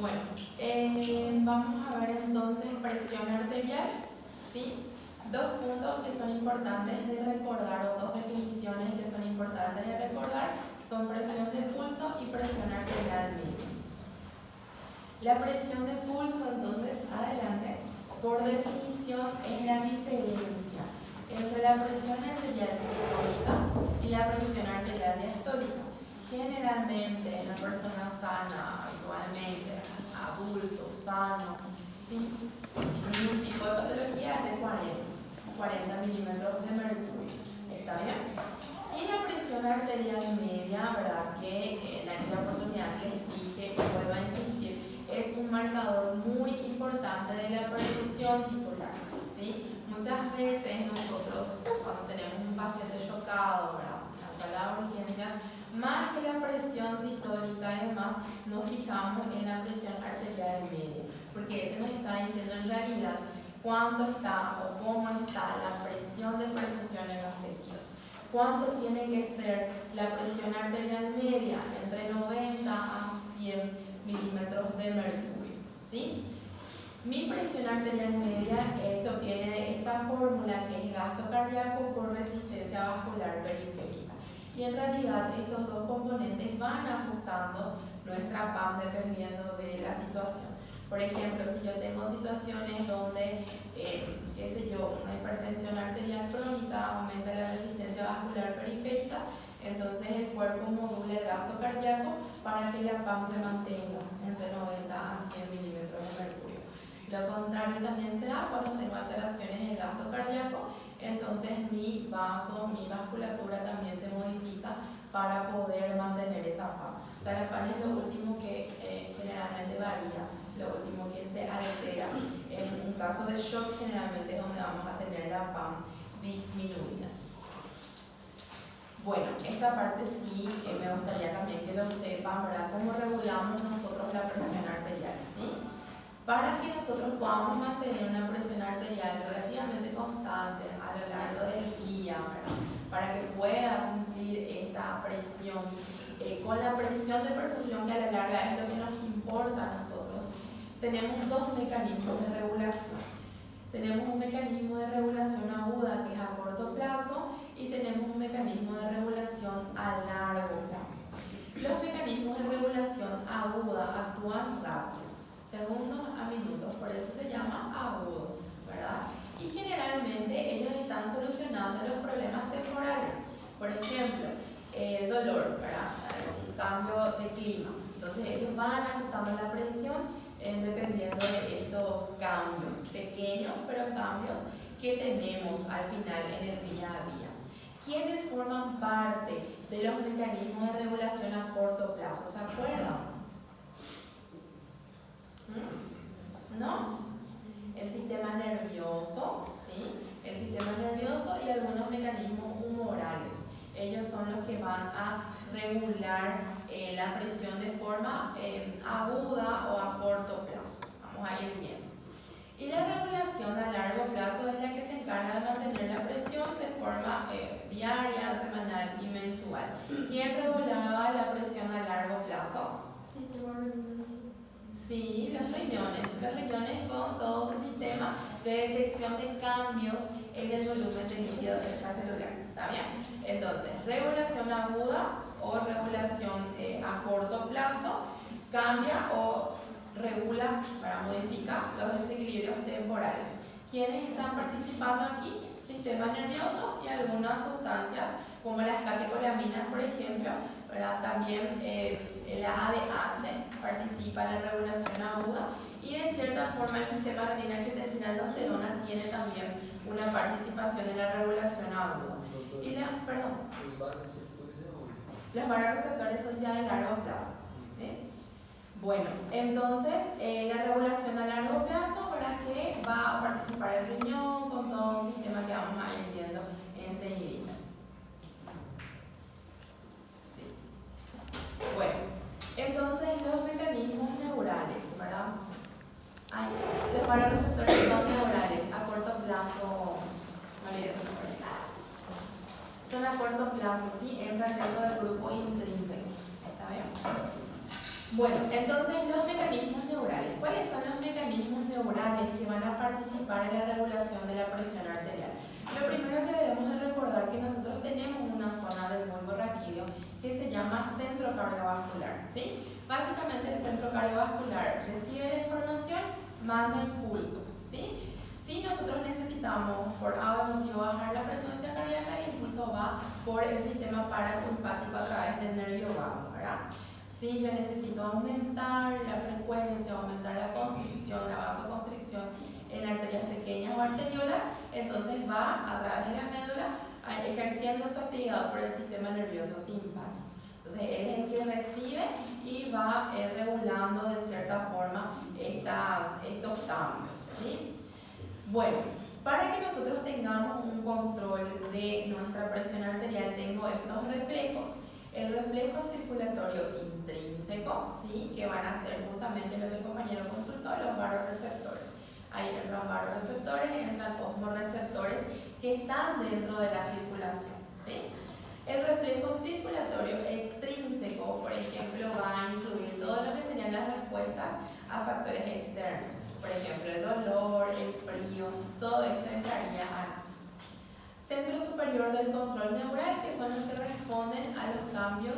Bueno, vamos a ver entonces presión arterial, ¿sí? Dos puntos que son importantes de recordar, o dos definiciones que son importantes de recordar, son presión de pulso y presión arterial media. La presión de pulso, entonces, adelante, por definición es la diferencia entre la presión arterial sistólica y la presión arterial diastólica. Generalmente en la persona sana, habitualmente, adulto, sano, sin ningún tipo de patología, es de 40 milímetros de mercurio. ¿Está bien? Y la presión arterial media, ¿verdad? Que en aquella oportunidad les dije, y vuelvo a insistir, es un marcador muy importante de la perfusión tisular, ¿sí? Muchas veces nosotros, cuando tenemos un paciente chocado, ¿verdad?, en la sala de urgencias, más que la presión sistólica y demás, nos fijamos en la presión arterial media, porque ese nos está diciendo en realidad cuánto está o cómo está la presión de perfusión en los tejidos. ¿Cuánto tiene que ser la presión arterial media? Entre 90 a 100 milímetros de mercurio, ¿sí? Mi presión arterial media se obtiene de esta fórmula, que es gasto cardíaco por resistencia vascular periférica. Y en realidad estos dos componentes van ajustando nuestra PAM dependiendo de la situación. Por ejemplo, si yo tengo situaciones donde, qué sé yo, una hipertensión arterial crónica aumenta la resistencia vascular periférica, entonces el cuerpo modula el gasto cardíaco para que la PAM se mantenga entre 90 a 100 milímetros de mercurio. Lo contrario también se da cuando tengo alteraciones en el gasto cardíaco, entonces mi vaso, mi vasculatura también se modifica para poder mantener esa PAM. O sea, la PAM es lo último que generalmente varía, lo último que se altera. En un caso de shock generalmente es donde vamos a tener la PAM disminuida. Bueno, esta parte sí me gustaría también que lo sepan, ¿verdad? ¿Cómo regulamos nosotros la presión arterial? ¿Sí? Para que nosotros podamos mantener una presión arterial relativamente constante a lo largo del día, ¿verdad?, para que pueda cumplir esta presión, con la presión de perfusión que a la larga es lo que nos importa a nosotros, tenemos dos mecanismos de regulación. Tenemos un mecanismo de regulación aguda, que es a corto plazo, y tenemos un mecanismo de regulación a largo plazo. Los mecanismos de regulación aguda actúan rápido, segundos a minutos, por eso se llama agudo, ¿verdad? Y generalmente ellos están solucionando los problemas temporales. Por ejemplo, el dolor, ¿verdad?, un cambio de clima. Entonces ellos van ajustando la presión dependiendo de estos cambios, pequeños pero cambios que tenemos al final en el día a día. ¿Quiénes forman parte de los mecanismos de regulación a corto plazo? ¿Se acuerdan? ¿No? El sistema nervioso, ¿sí? El sistema nervioso y algunos mecanismos humorales. Ellos son los que van a regular la presión de forma aguda o a corto plazo. Vamos a ir viendo. Y la regulación a largo plazo es la que se encarga de mantener la presión de forma diaria, semanal y mensual. ¿Quién regulaba la presión a largo plazo? Sí, los riñones con todo su sistema de detección de cambios en el volumen de líquido extracelular. ¿Está bien? Entonces, regulación aguda o regulación a corto plazo cambia o regula para modificar los desequilibrios temporales. ¿Quiénes están participando aquí? Sistema nervioso y algunas sustancias como las catecolaminas, por ejemplo, ¿verdad? También la ADH participa en la regulación aguda y en cierta forma el sistema renina-angiotensina-aldosterona tiene también una participación en la regulación aguda. Y los varoreceptores son ya de largo plazo, ¿sí? Bueno, entonces la regulación a largo plazo, ¿para qué va a participar el riñón con todo un sistema que vamos a ir viendo enseguida? Sí. Bueno, entonces los mecanismos neurales, ¿verdad? Los varoreceptores son neurales a corto plazo, son a corto plazo, ¿sí? Entran dentro del grupo intrínseco. ¿Está bien? Bueno, entonces los mecanismos neurales neurales. ¿Cuáles son los mecanismos neurales que van a participar en la regulación de la presión arterial? Lo primero que debemos de recordar que nosotros tenemos una zona del bulbo raquídeo que se llama centro cardiovascular, ¿sí? Básicamente el centro cardiovascular recibe la información, manda impulsos, ¿sí? Si nosotros necesitamos por algún motivo bajar la frecuencia cardíaca, el impulso va por el sistema parasimpático a través del nervio vago, ¿verdad? Si yo necesito aumentar la frecuencia, aumentar la constricción, la vasoconstricción en arterias pequeñas o arteriolas, entonces va a través de la médula ejerciendo su actividad por el sistema nervioso simpático. Entonces él es el que recibe y va regulando de cierta forma estos cambios, ¿sí? Bueno, para que nosotros tengamos un control de nuestra presión arterial, tengo estos reflejos. El reflejo circulatorio intrínseco, ¿sí? Que van a ser justamente lo que el compañero consultó, los varoreceptores. Ahí entran varoreceptores, entran osmoreceptores que están dentro de la circulación, ¿sí? El reflejo circulatorio extrínseco, por ejemplo, va a incluir todo lo que serían las respuestas a factores externos. Por ejemplo, el dolor, el frío, todo esto entraría a centro superior del control neural, que son los que responden a los cambios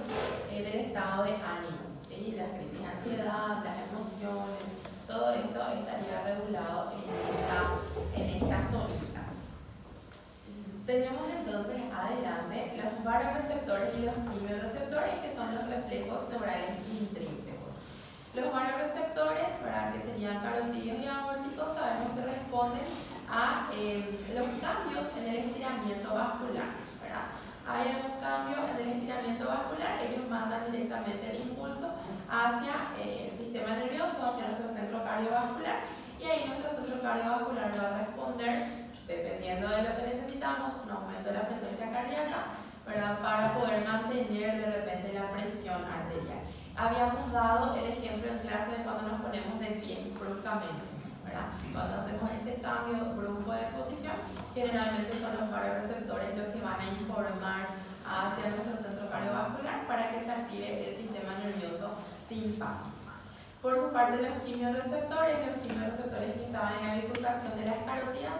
del estado de ánimo, ¿sí? Las crisis de ansiedad, las emociones, todo esto estaría regulado en esta zonita. Tenemos entonces adelante los varoreceptores y los quimioreceptores, que son los reflejos neurales intrínsecos. Los varoreceptores, ¿verdad? Que serían carotídeos y aórticos, sabemos que responden a los cambios en el estiramiento vascular, ¿verdad? Hay algún cambio en el estiramiento vascular, ellos mandan directamente el impulso hacia el sistema nervioso, hacia nuestro centro cardiovascular, y ahí nuestro centro cardiovascular va a responder, dependiendo de lo que necesitamos, un aumento de la frecuencia cardíaca, ¿verdad? Para poder mantener de repente la presión arterial. Habíamos dado el ejemplo en clase de cuando nos ponemos de pie bruscamente, ¿verdad? Cuando hacemos ese cambio brusco de posición, generalmente son los varoreceptores los que van a informar hacia nuestro centro cardiovascular para que se active el sistema nervioso simpático. Por su parte, los quimioreceptores que estaban en la bifurcación de las carótidas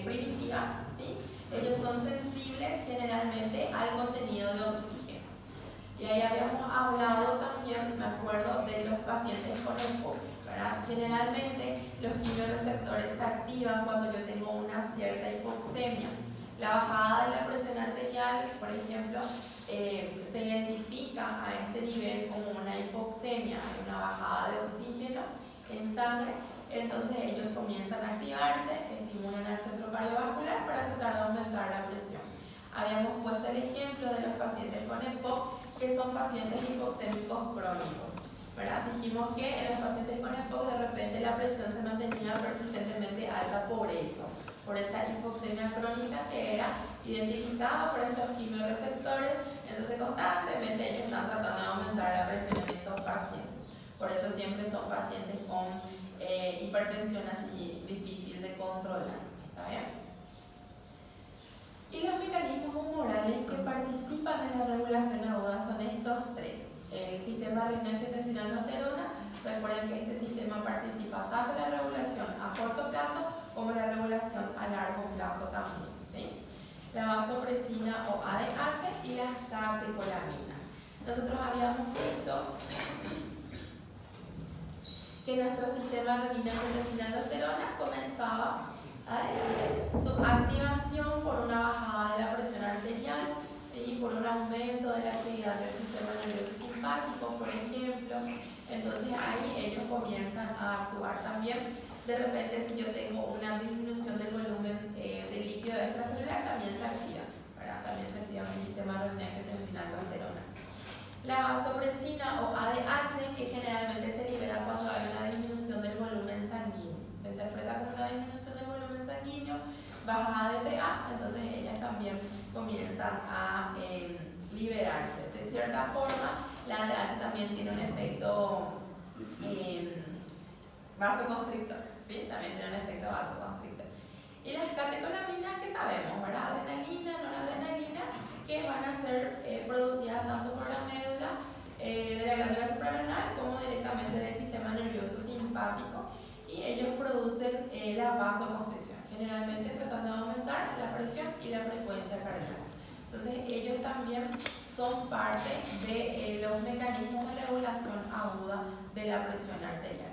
primitivas, ¿sí? Ellos son sensibles generalmente al contenido de oxígeno. Y ahí habíamos hablado también, me acuerdo, de los pacientes con EPOC, ¿verdad? Generalmente los quimioreceptores se activan cuando yo tengo una cierta hipoxemia. La bajada de la presión arterial, por ejemplo, se identifica a este nivel como una hipoxemia, una bajada de oxígeno en sangre. Entonces ellos comienzan a activarse, estimulan al centro cardiovascular para tratar de aumentar la presión. Habíamos puesto el ejemplo de los pacientes con EPOC, que son pacientes hipoxémicos crónicos, ¿verdad? Dijimos que en los pacientes con EPOC de repente la presión se mantenía persistentemente alta por esa hipoxemia crónica que era identificada por estos quimioreceptores. Entonces constantemente ellos están tratando de aumentar la presión en esos pacientes. Por eso siempre son pacientes con hipertensión así difícil de controlar, ¿está bien? Y los mecanismos humorales que participan en la regulación aguda son estos tres. El sistema renina-angiotensina-aldosterona, recuerden que este sistema participa tanto en la regulación a corto plazo como en la regulación a largo plazo también, ¿sí? La vasopresina o ADH y las catecolaminas. Nosotros habíamos visto que nuestro sistema renina-angiotensina-aldosterona comenzaba su activación por una bajada de la presión arterial, ¿sí? Por un aumento de la actividad del sistema nervioso simpático, por ejemplo. Entonces ahí ellos comienzan a actuar también. De repente, si yo tengo una disminución del volumen de líquido extracelular, también se activa, ¿verdad? También se activa el sistema renina-angiotensina-aldosterona. La vasopresina o ADH, que generalmente se libera cuando hay una disminución del volumen sanguíneo. Se interpreta como una disminución del volumen sanguíneo, bajada de pH, entonces ellas también comienzan a liberarse. De cierta forma, la ADH también tiene un efecto vasoconstrictor, ¿sí? También tiene un efecto vasoconstrictor. Y las catecolaminas que sabemos, ¿verdad? Adrenalina, noradrenalina, que van a ser producidas tanto por la médula de la glándula suprarrenal como directamente y la frecuencia cardíaca. Entonces ellos también son parte de los mecanismos de regulación aguda de la presión arterial.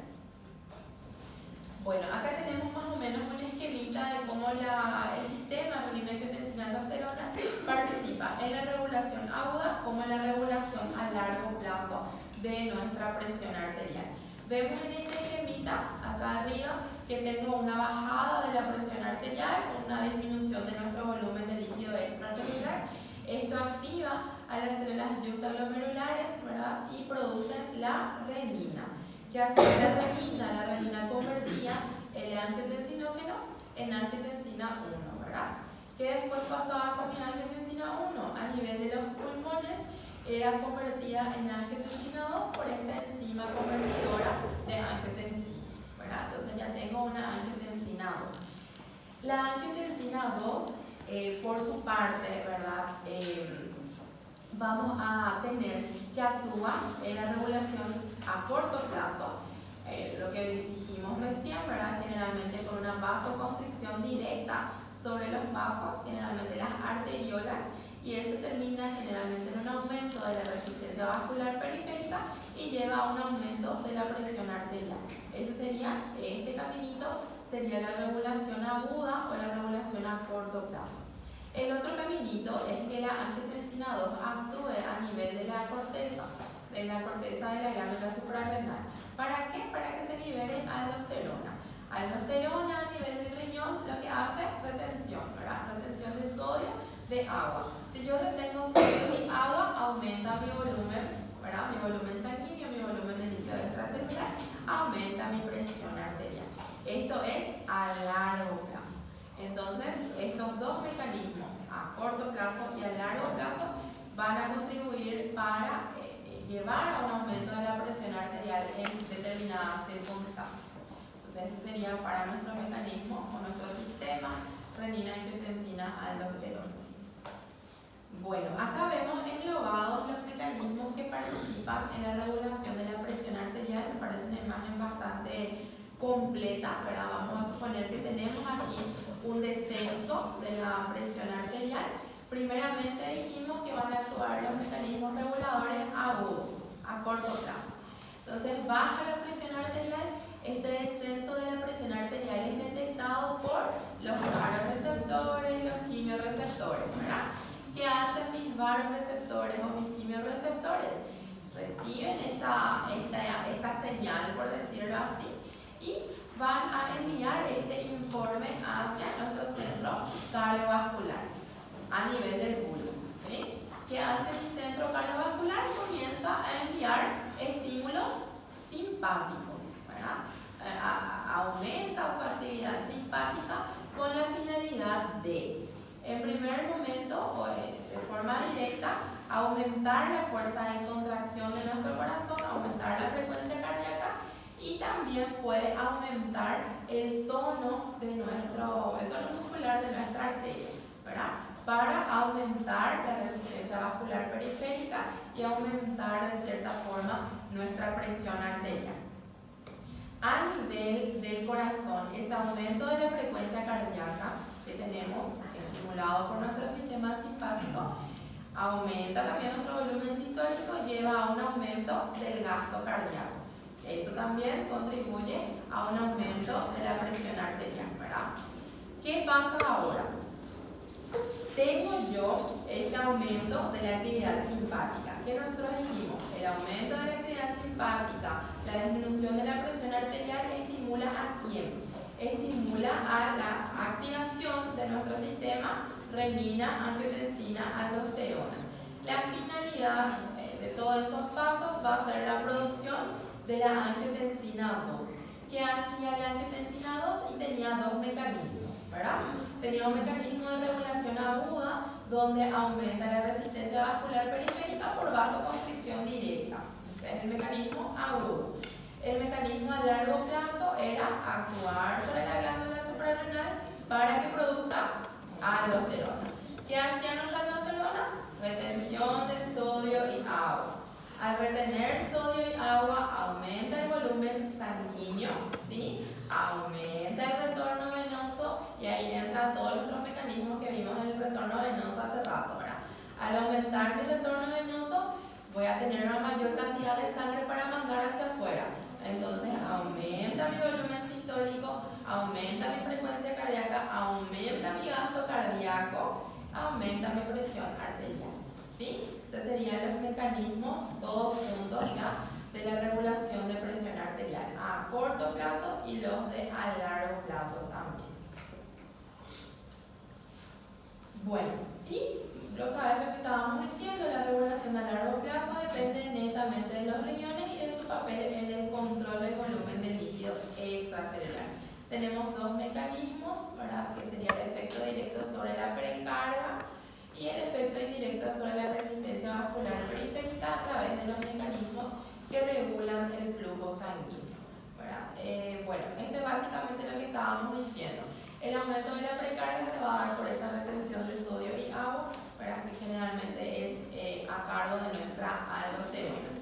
Bueno, acá tenemos más o menos un esquemita de cómo el sistema renina-angiotensina-aldosterona participa en la regulación aguda como en la regulación a largo plazo de nuestra presión arterial. Vemos en este esquemita, acá arriba, que tengo una bajada de la presión arterial, una disminución de nuestro volumen de líquido extracelular. Esto activa a las células yuctaglomerulares, ¿verdad? Y produce la renina. ¿Qué hace la renina? La renina convertía el angiotensinógeno en angiotensina 1, ¿verdad? ¿Qué después pasaba con mi angiotensina 1? A nivel de los pulmones era convertida en angiotensina 2 por esta enzima convertidora de angiotensina, ¿verdad? Entonces ya tengo una angiotensina 2. La angiotensina 2, por su parte, ¿verdad? Vamos a tener que actúa en la regulación a corto plazo, lo que dijimos recién, ¿verdad? Generalmente con una vasoconstricción directa sobre los vasos, generalmente las arteriolas, y eso termina generalmente en un aumento de la resistencia vascular periférica y lleva a un aumento de la presión arterial. Eso sería, este caminito sería la regulación aguda o la regulación a corto plazo. El otro caminito es que la angiotensina 2 actúe a nivel de la corteza de la glándula suprarrenal. ¿Para qué? Para que se libere aldosterona. Aldosterona a nivel del riñón lo que hace retención, ¿verdad? Retención de sodio, de agua. Si yo retengo sodio y agua, aumenta mi volumen, ¿verdad? Mi volumen sanguíneo, mi volumen de líquido extracelular, aumenta mi presión arterial. Esto es a largo plazo. Entonces, estos dos mecanismos, a corto plazo y a largo plazo, van a contribuir para llevar a un aumento de la presión arterial en determinadas circunstancias. Entonces, ese sería para nuestro mecanismo o nuestro sistema renina-angiotensina-aldosterona. Bueno, acá vemos englobados los mecanismos que participan en la regulación de la presión arterial. Me parece una imagen bastante completa, ¿verdad? Vamos a suponer que tenemos aquí un descenso de la presión arterial. Primeramente dijimos que van a actuar los mecanismos reguladores agudos, a corto plazo. Entonces baja la presión arterial, este descenso de la presión arterial es detectado por los vasoreceptores, los quimiorreceptores, ¿verdad? ¿Qué hacen mis vasoreceptores o mis quimiorreceptores? Reciben esta señal, por decirlo así, y van a enviar este informe hacia nuestro centro cardiovascular a nivel del bulbo, ¿sí? ¿Qué hace mi centro cardiovascular? Comienza a enviar estímulos simpáticos, ¿verdad? Aumenta su actividad simpática con la finalidad de, en primer momento, o de forma directa, aumentar la fuerza de contracción de nuestro corazón, aumentar la frecuencia cardíaca, y también puede aumentar el tono muscular de nuestra arteria, ¿verdad? Para aumentar la resistencia vascular periférica y aumentar de cierta forma nuestra presión arterial. A nivel del corazón, ese aumento de la frecuencia cardíaca que tenemos estimulado por nuestro sistema simpático aumenta también nuestro volumen sistólico, lleva a un aumento del gasto cardíaco. Eso también contribuye a un aumento de la presión arterial, ¿verdad? ¿Qué pasa ahora? Tengo yo este aumento de la actividad simpática. ¿Qué nosotros dijimos? El aumento de la actividad simpática, la disminución de la presión arterial, ¿estimula a quién? Estimula a la activación de nuestro sistema renina, angiotensina, aldosterona. La finalidad de todos esos pasos va a ser la producción de la angiotensina 2. ¿Qué hacía la angiotensina 2? Y tenía dos mecanismos, ¿verdad? Tenía un mecanismo de regulación aguda donde aumenta la resistencia vascular periférica por vasoconstricción directa. Este es el mecanismo agudo. El mecanismo a largo plazo era actuar sobre la glándula suprarrenal para que produzca aldosterona. ¿Qué hacía nuestra aldosterona? Retención de sodio y agua. Al retener sodio y agua aumenta el volumen sanguíneo, ¿sí? Aumenta el retorno venoso y ahí entran todos los otros mecanismos que vimos en el retorno venoso hace rato, ¿verdad? Al aumentar mi retorno venoso, voy a tener una mayor cantidad de sangre para mandar hacia afuera. Entonces aumenta mi volumen sistólico, aumenta mi frecuencia cardíaca, aumenta mi gasto cardíaco, aumenta mi presión arterial. ¿Sí? Estos serían los mecanismos, todos juntos ya, de la regulación de presión arterial a corto plazo y los de a largo plazo también. Bueno, y otra vez lo que estábamos diciendo, la regulación a largo plazo depende netamente de los riñones y de su papel en el control del volumen de líquido extracelular. Tenemos dos mecanismos, ¿verdad? Que sería el efecto directo sobre la precarga y el efecto indirecto sobre la resistencia vascular periférica a través de los mecanismos que regulan el flujo sanguíneo, ¿verdad? Bueno, este es básicamente lo que estábamos diciendo. El aumento de la precarga se va a dar por esa retención de sodio y agua, ¿verdad? Que generalmente es a cargo de nuestra aldosterona.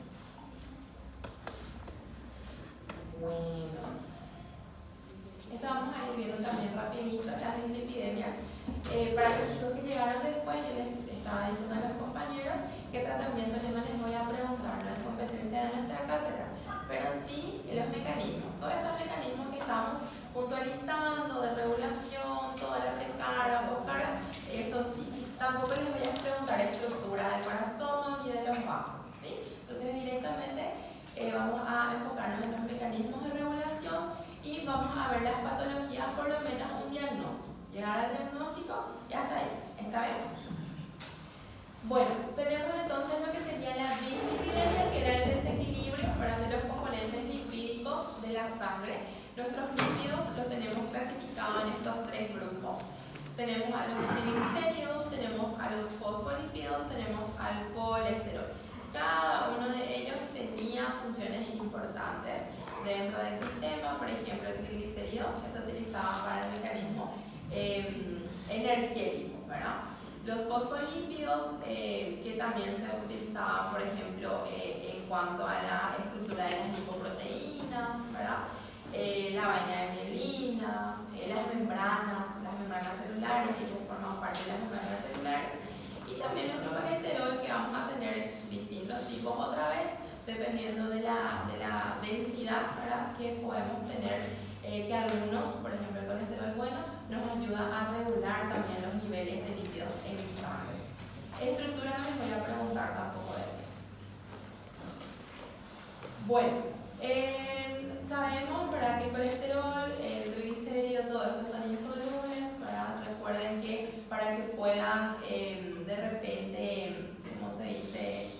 Bueno, esto vamos a ir viendo también rapidito las dislipidemias. Para los chicos que llegaron después, yo les estaba diciendo a los compañeros qué tratamiento yo no les voy a preguntar, no es competencia de nuestra cátedra, pero sí los mecanismos. Todos estos mecanismos que estamos puntualizando de regulación, toda la precarga, poscarga, eso sí. Tampoco les voy a preguntar estructura del corazón ni de los vasos, ¿sí? Entonces directamente vamos a enfocarnos en los mecanismos de regulación y vamos a ver las patologías, por lo menos un diagnóstico. Llegar al diagnóstico y hasta ahí. ¿Está bien? Bueno, tenemos entonces lo que sería la dislipidemia, que era el desequilibrio de los componentes lipídicos de la sangre. Nuestros lípidos los tenemos clasificados en estos tres grupos. Tenemos a los triglicéridos, tenemos a los fosfolípidos, tenemos al colesterol. Cada uno de ellos tenía funciones importantes dentro del sistema. Por ejemplo, el triglicérido, que se utilizaba para el mecanismo energético, ¿verdad? Los fosfolípidos, que también se utilizaban, por ejemplo, en cuanto a la estructura de las lipoproteínas, ¿verdad? La vaina de mielina, las membranas celulares, que forman parte de las membranas celulares, y también nuestro colesterol, que vamos a tener distintos tipos otra vez, dependiendo de la densidad, ¿verdad? Que podemos tener, que algunos, por ejemplo el colesterol bueno, nos ayuda a regular también los niveles de lípidos en sangre. Estructura no les voy a preguntar tampoco de esto. Bueno, sabemos, ¿verdad?, que el colesterol, el triglicérido, todo esto son insolubles, ¿verdad? Recuerden que para que puedan de repente, ¿cómo se dice?,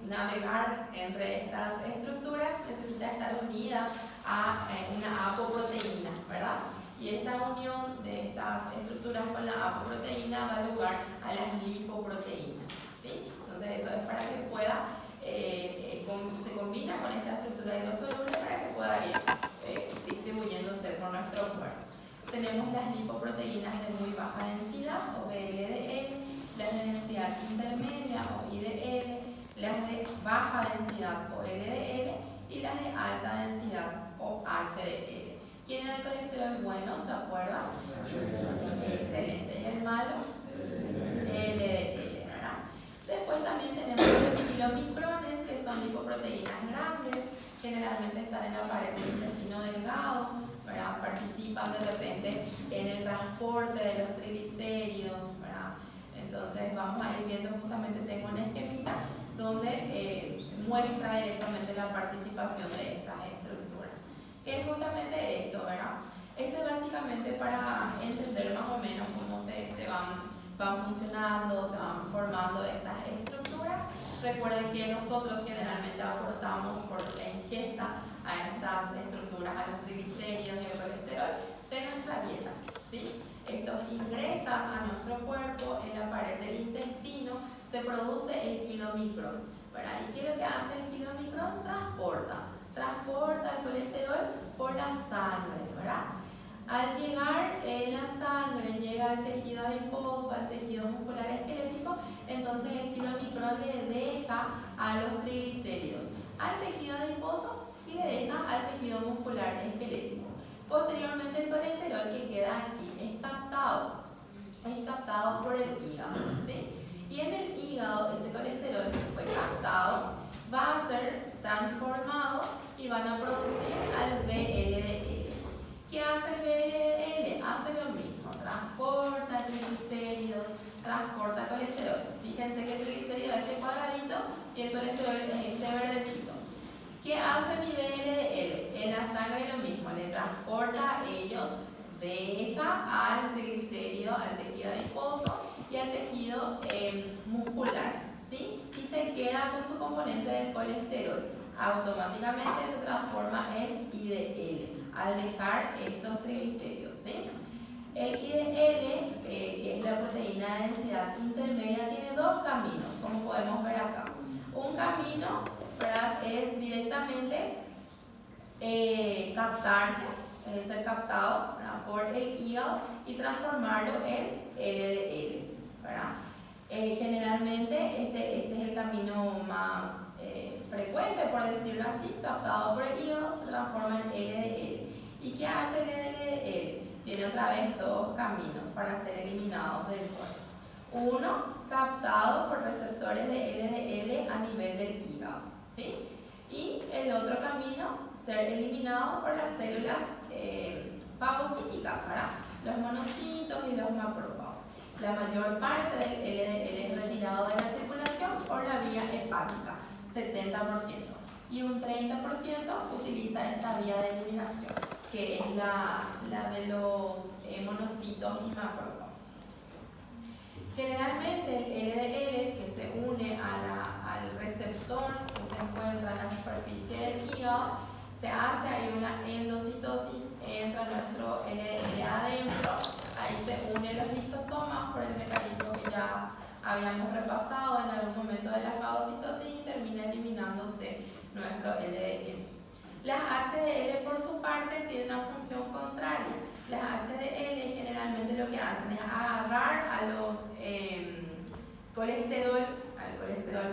navegar entre estas estructuras, necesita estar unida a una apoproteína, ¿verdad? Y esta unión de estas estructuras con la apoproteína da lugar a las lipoproteínas, ¿sí? Entonces eso es para que pueda, se combina con esta estructura hidrosoluble para que pueda ir distribuyéndose por nuestro cuerpo. Tenemos las lipoproteínas de muy baja densidad, o VLDL, las de densidad intermedia, o IDL, las de baja densidad, o LDL, y las de alta densidad, o HDL. ¿Quién era el colesterol bueno? ¿Se acuerdan? Excelente. ¿Y el malo? LDL, ¿verdad? Después también tenemos los kilomicrones, que son lipoproteínas grandes, generalmente están en la pared del intestino delgado, ¿verdad? Participan de repente en el transporte de los triglicéridos, ¿verdad? Entonces vamos a ir viendo, justamente tengo una esquemita donde muestra directamente la participación de estas estructuras. ¿Qué es justamente esto, verdad? Esto es básicamente para entender más o menos cómo se van funcionando, se van formando estas estructuras. Recuerden que nosotros generalmente aportamos por la ingesta a estas estructuras, a los triglicéridos y el colesterol de nuestra dieta, ¿sí? Estos ingresan a nuestro cuerpo en la pared del intestino, se produce el kilomicrón, ¿verdad? ¿Y qué es lo que hace el kilomicrón? Transporta el colesterol por la sangre, ¿verdad? Al llegar en la sangre, llega al tejido adiposo, al tejido muscular esquelético, entonces el kilomicrón le deja a los triglicéridos al tejido adiposo y le deja al tejido muscular esquelético. Posteriormente el colesterol que queda aquí es captado es captado por el hígado, ¿sí? Y en el hígado ese colesterol que fue captado va a ser transformado y van a producir al VLDL. ¿Qué hace el VLDL? Hace lo mismo, transporta triglicéridos, transporta colesterol. Fíjense que el triglicérido es este cuadradito y el colesterol es este verdecito. ¿Qué hace mi VLDL? En la sangre lo mismo, le transporta a ellos, deja al triglicérido, al tejido adiposo y al tejido muscular, ¿sí? Y se queda con su componente del colesterol. Automáticamente se transforma en IDL al dejar estos triglicéridos, ¿sí? El IDL, que es la proteína de densidad intermedia, tiene dos caminos, como podemos ver acá. Un camino, ¿verdad?, es directamente captarse, es ser captado, ¿verdad?, por el hígado y transformarlo en LDL, ¿verdad? Generalmente este es el camino más frecuente, por decirlo así, captado por el hígado, se transforma en LDL. ¿Y qué hace el LDL? Tiene otra vez dos caminos para ser eliminados del cuerpo. Uno, captado por receptores de LDL a nivel del hígado, ¿sí? Y el otro camino, ser eliminado por las células fagocíticas, ¿verdad?, los monocitos y los macrófagos. La mayor parte del LDL es retirado de la circulación por la vía hepática, 70%. Y un 30% utiliza esta vía de eliminación, que es la de los monocitos y macrófagos. Generalmente el LDL, que se une al receptor que se encuentra en la superficie del hígado, se hace ahí una endocitosis, entra nuestro LDL adentro, ahí se unen los lisosomas por el mecanismo que ya habíamos repasado en algún momento de la fagocitosis y termina eliminándose nuestro LDL. Las HDL por su parte tienen una función contraria. Las HDL generalmente lo que hacen es agarrar a los colesterol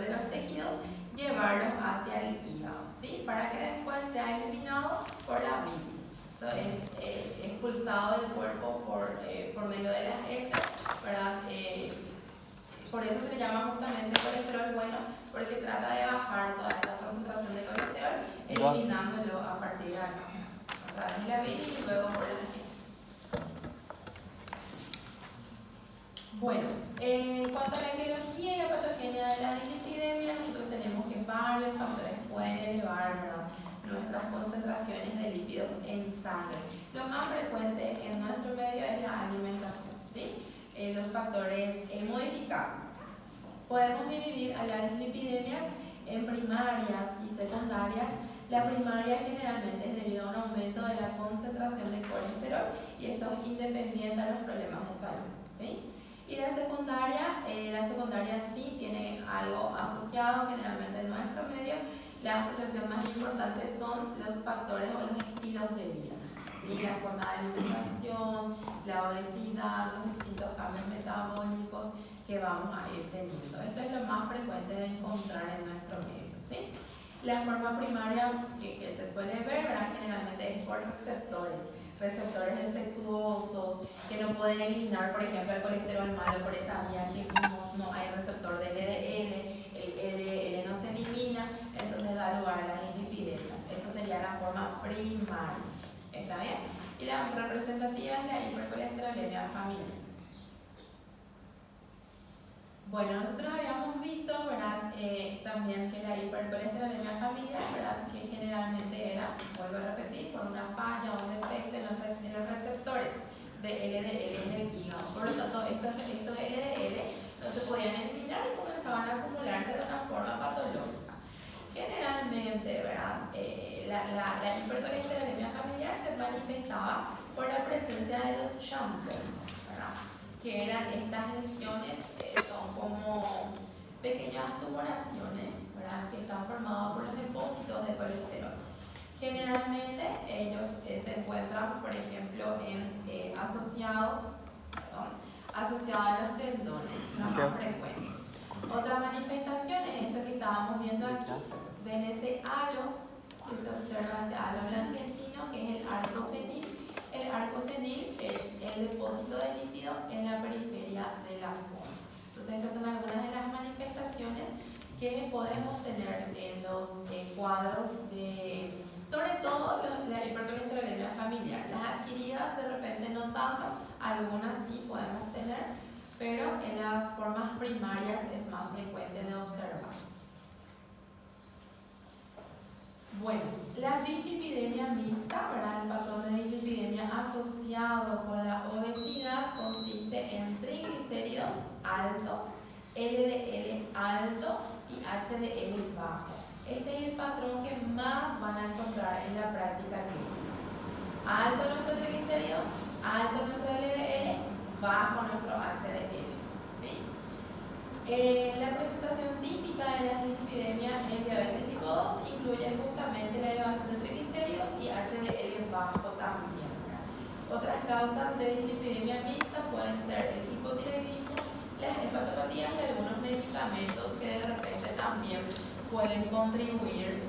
de los tejidos, llevarlos hacia el hígado, ¿sí?, para que después sea eliminado por la bilis. Eso es expulsado del cuerpo por medio de las heces, ¿verdad? Por eso se le llama justamente colesterol bueno, porque trata de bajar toda esa concentración de colesterol, eliminándolo a partir de acá, a través de la bilis y luego por las heces. Bueno, en cuanto a la etiología y la patogenia de la dislipidemia, nosotros tenemos que varios factores pueden elevar, ¿verdad?, nuestras concentraciones de lípidos en sangre. Lo más frecuente en nuestro medio es la alimentación, ¿sí? Los factores modificables. Podemos dividir a las dislipidemias en primarias y secundarias. La primaria generalmente es debido a un aumento de la concentración de colesterol y esto es independiente a los problemas de salud, ¿sí? Y la secundaria sí tiene algo asociado generalmente en nuestro medio. La asociación más importante son los factores o los estilos de vida, ¿sí? La forma de alimentación, la obesidad, los distintos cambios metabólicos que vamos a ir teniendo. Esto es lo más frecuente de encontrar en nuestro medio, ¿sí? La forma primaria que se suele ver, ¿verdad?, generalmente es por receptores defectuosos que no pueden eliminar, por ejemplo, el colesterol malo por esa vía que vimos, no hay receptor de LDL, el LDL no se elimina, entonces da lugar a la dislipidemia. Eso sería la forma primaria, ¿está bien? Y la representativa es la hipercolesterolemia familiar. Bueno, nosotros habíamos visto, ¿verdad?, también que la hipercolesterolemia familiar, ¿verdad?, que generalmente era, vuelvo a repetir, por una falla o un defecto en los receptores de LDL en el hígado. Por lo tanto, estos LDL no se podían eliminar y comenzaban a acumularse de una forma patológica. Generalmente, ¿verdad?, la hipercolesterolemia familiar se manifestaba por la presencia de los champions, ¿verdad?, que eran estas lesiones que son como pequeñas tumoraciones, ¿verdad?, que están formadas por los depósitos de colesterol. Generalmente ellos se encuentran, por ejemplo, asociados a los tendones, la más frecuente. Otra manifestación es esto que estábamos viendo aquí, ven ese halo que se observa, este halo blanquecino, que es el arco senil. el arco senil es el depósito de líquido en la periferia de la forma. Entonces, estas son algunas de las manifestaciones que podemos tener en los cuadros de, sobre todo la hipercolesterolemia familiar. Las adquiridas de repente no tanto, algunas sí podemos tener, pero en las formas primarias es más frecuente de observar. Bueno, la dislipidemia mixta, ¿verdad? El patrón de dislipidemia asociado con la obesidad consiste en triglicéridos altos, LDL alto y HDL bajo. Este es el patrón que más van a encontrar en la práctica clínica. Alto nuestro triglicérido, alto nuestro LDL, bajo nuestro HDL. ¿Sí? La presentación típica de la dislipidemia en diabetes tipo 2 incluye justamente la elevación de triglicéridos y HDL bajo también, ¿verdad? Otras causas de dislipidemia mixta pueden ser el hipotiroidismo, las hepatopatías y algunos medicamentos que de repente también pueden contribuir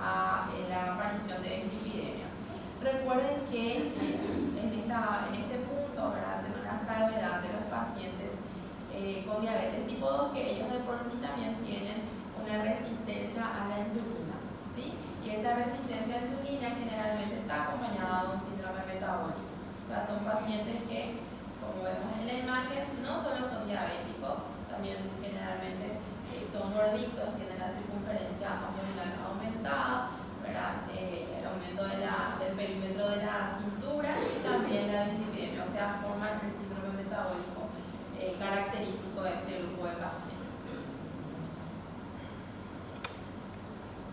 a la aparición de dislipidemias. Recuerden que en este punto, ¿verdad?, hacen una salvedad de los pacientes con diabetes tipo 2, que ellos de por sí también tienen una resistencia a la insulina, ¿sí? Y esa resistencia a la insulina generalmente está acompañada de un síndrome metabólico. O sea, son pacientes que, como vemos en la imagen, no solo son diabéticos, también generalmente son gorditos, tienen la circunferencia abdominal aumentada, ¿verdad? El aumento del perímetro de la cintura y también la dislipidemia, o sea, forman el síndrome metabólico característico de este grupo de pacientes.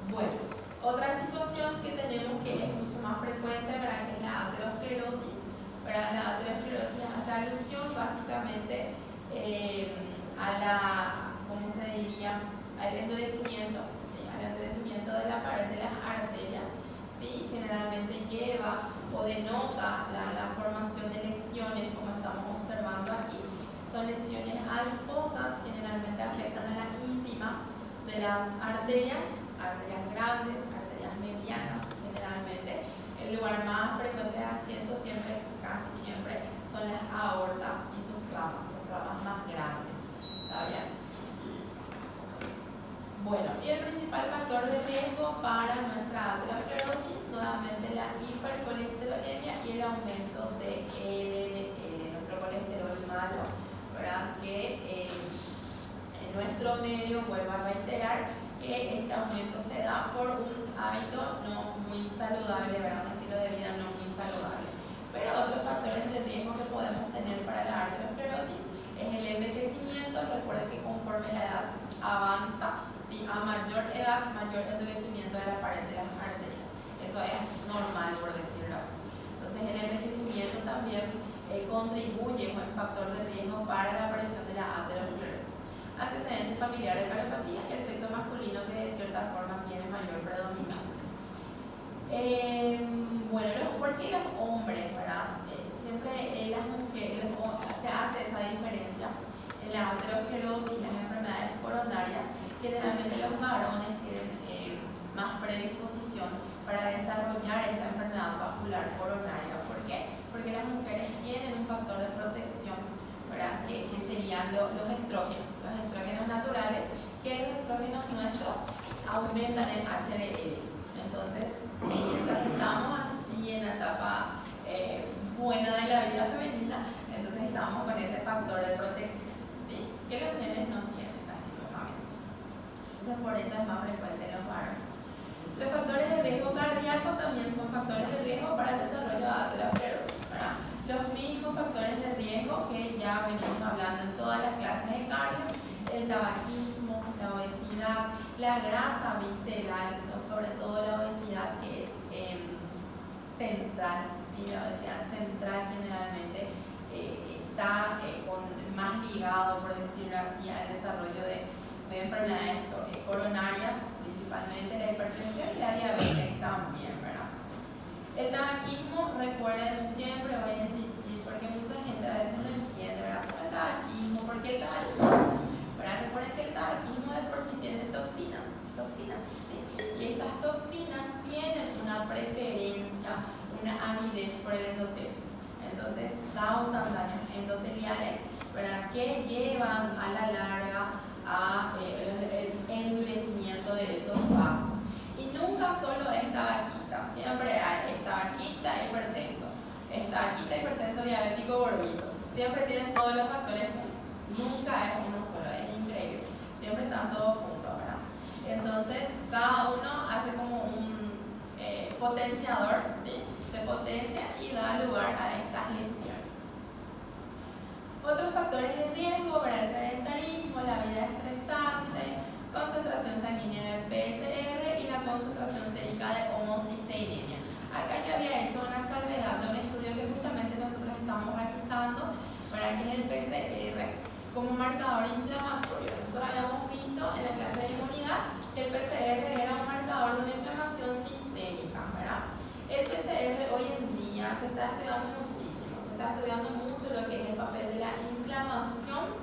Bueno, otra situación que tenemos que es mucho más frecuente, ¿verdad?, que es la aterosclerosis. ¿Verdad? La aterosclerosis hace alusión básicamente a la, ¿cómo se diría?, al endurecimiento, ¿sí?, al endurecimiento de la pared de las arterias, ¿sí? Generalmente lleva o denota la formación de lesiones, como estamos observando aquí. Son lesiones adiposas, generalmente afectan a la íntima de las arterias grandes, arterias medianas, generalmente. El lugar más frecuente de asiento siempre, casi siempre, son las aortas y sus ramas, son ramas más grandes. ¿Está bien? Bueno, y el principal factor de riesgo para nuestra aterosclerosis, nuevamente la hipercolesterolemia y el aumento de LDL, nuestro colesterol malo, ¿verdad? Que en nuestro medio, vuelvo a reiterar, que este aumento se da por un hábito no muy saludable, ¿verdad?, un estilo de vida no muy saludable. Pero otros factores de riesgo que podemos tener para la aterosclerosis es el envejecimiento. Recuerden que conforme la edad avanza, ¿sí?, a mayor edad, mayor endurecimiento de la pared de las arterias. Eso es normal, por decirlo así. Entonces, el envejecimiento también contribuye como factor de riesgo para la aparición de la aterosclerosis. Antecedentes familiares de cardiopatía y el sexo masculino, que de cierta forma tiene mayor predominancia. Bueno, ¿por qué los hombres, verdad? Siempre las mujeres se hace esa diferencia en la aterosclerosis y las enfermedades coronarias. Generalmente los varones tienen más predisposición para desarrollar esta enfermedad vascular coronaria. ¿Por qué? Porque las mujeres tienen un factor de protección, ¿verdad?, que serían los estrógenos naturales, que los estrógenos nuestros aumentan el HDL. Entonces, mientras estamos así en la etapa buena de la vida femenina, entonces estamos con ese factor de protección, ¿sí?, que los nenes no tienen, lastimosamente. Entonces, por eso es más frecuente en los varones. Los factores de riesgo cardíaco también son factores de riesgo para el desarrollo de aterosclerosis, ¿verdad? Los mismos factores de riesgo que ya venimos hablando en todas las clases de cardio: el tabaquismo, la obesidad, la grasa visceral, sobre todo la obesidad que es central, ¿sí? La obesidad central generalmente está más ligado, por decirlo así, al desarrollo de enfermedades coronarias, principalmente la hipertensión y la diabetes también, ¿verdad? El tabaquismo, recuerden, siempre voy a insistir, porque mucha gente a veces no entiende, ¿verdad? ¿Por el tabaquismo? ¿Por qué el tabaquismo? ¿Verdad? Recuerden que el tabaquismo de por sí tiene toxinas, ¿sí? Y estas toxinas tienen una preferencia, una avidez por el endotelio. Entonces causan daños endoteliales, ¿verdad?, que llevan a la larga a el endurecimiento de esos vasos. Y nunca solo es tabaquista, siempre hay tabaquista hipertenso, diabético gordito. Siempre tienen todos los factores juntos. Nunca es uno solo, es increíble. Siempre están todos juntos, ¿verdad? Entonces, cada uno hace como un potenciador, ¿sí? Se potencia y da lugar a estas lesiones. Otros factores de riesgo, ¿verdad?, el sedentarismo, la vida estresante, concentración sanguínea de PCR y la concentración sérica de homocisteinemia. Acá yo había hecho una salvedad de un estudio que justamente nosotros estamos realizando, para que es el PCR como marcador inflamatorio. Nosotros habíamos visto en la clase de inmunidad que el PCR era un marcador de una inflamación sistémica, ¿verdad? El PCR hoy en día se está estudiando muchísimo, se está estudiando mucho lo que es el papel de la inflamación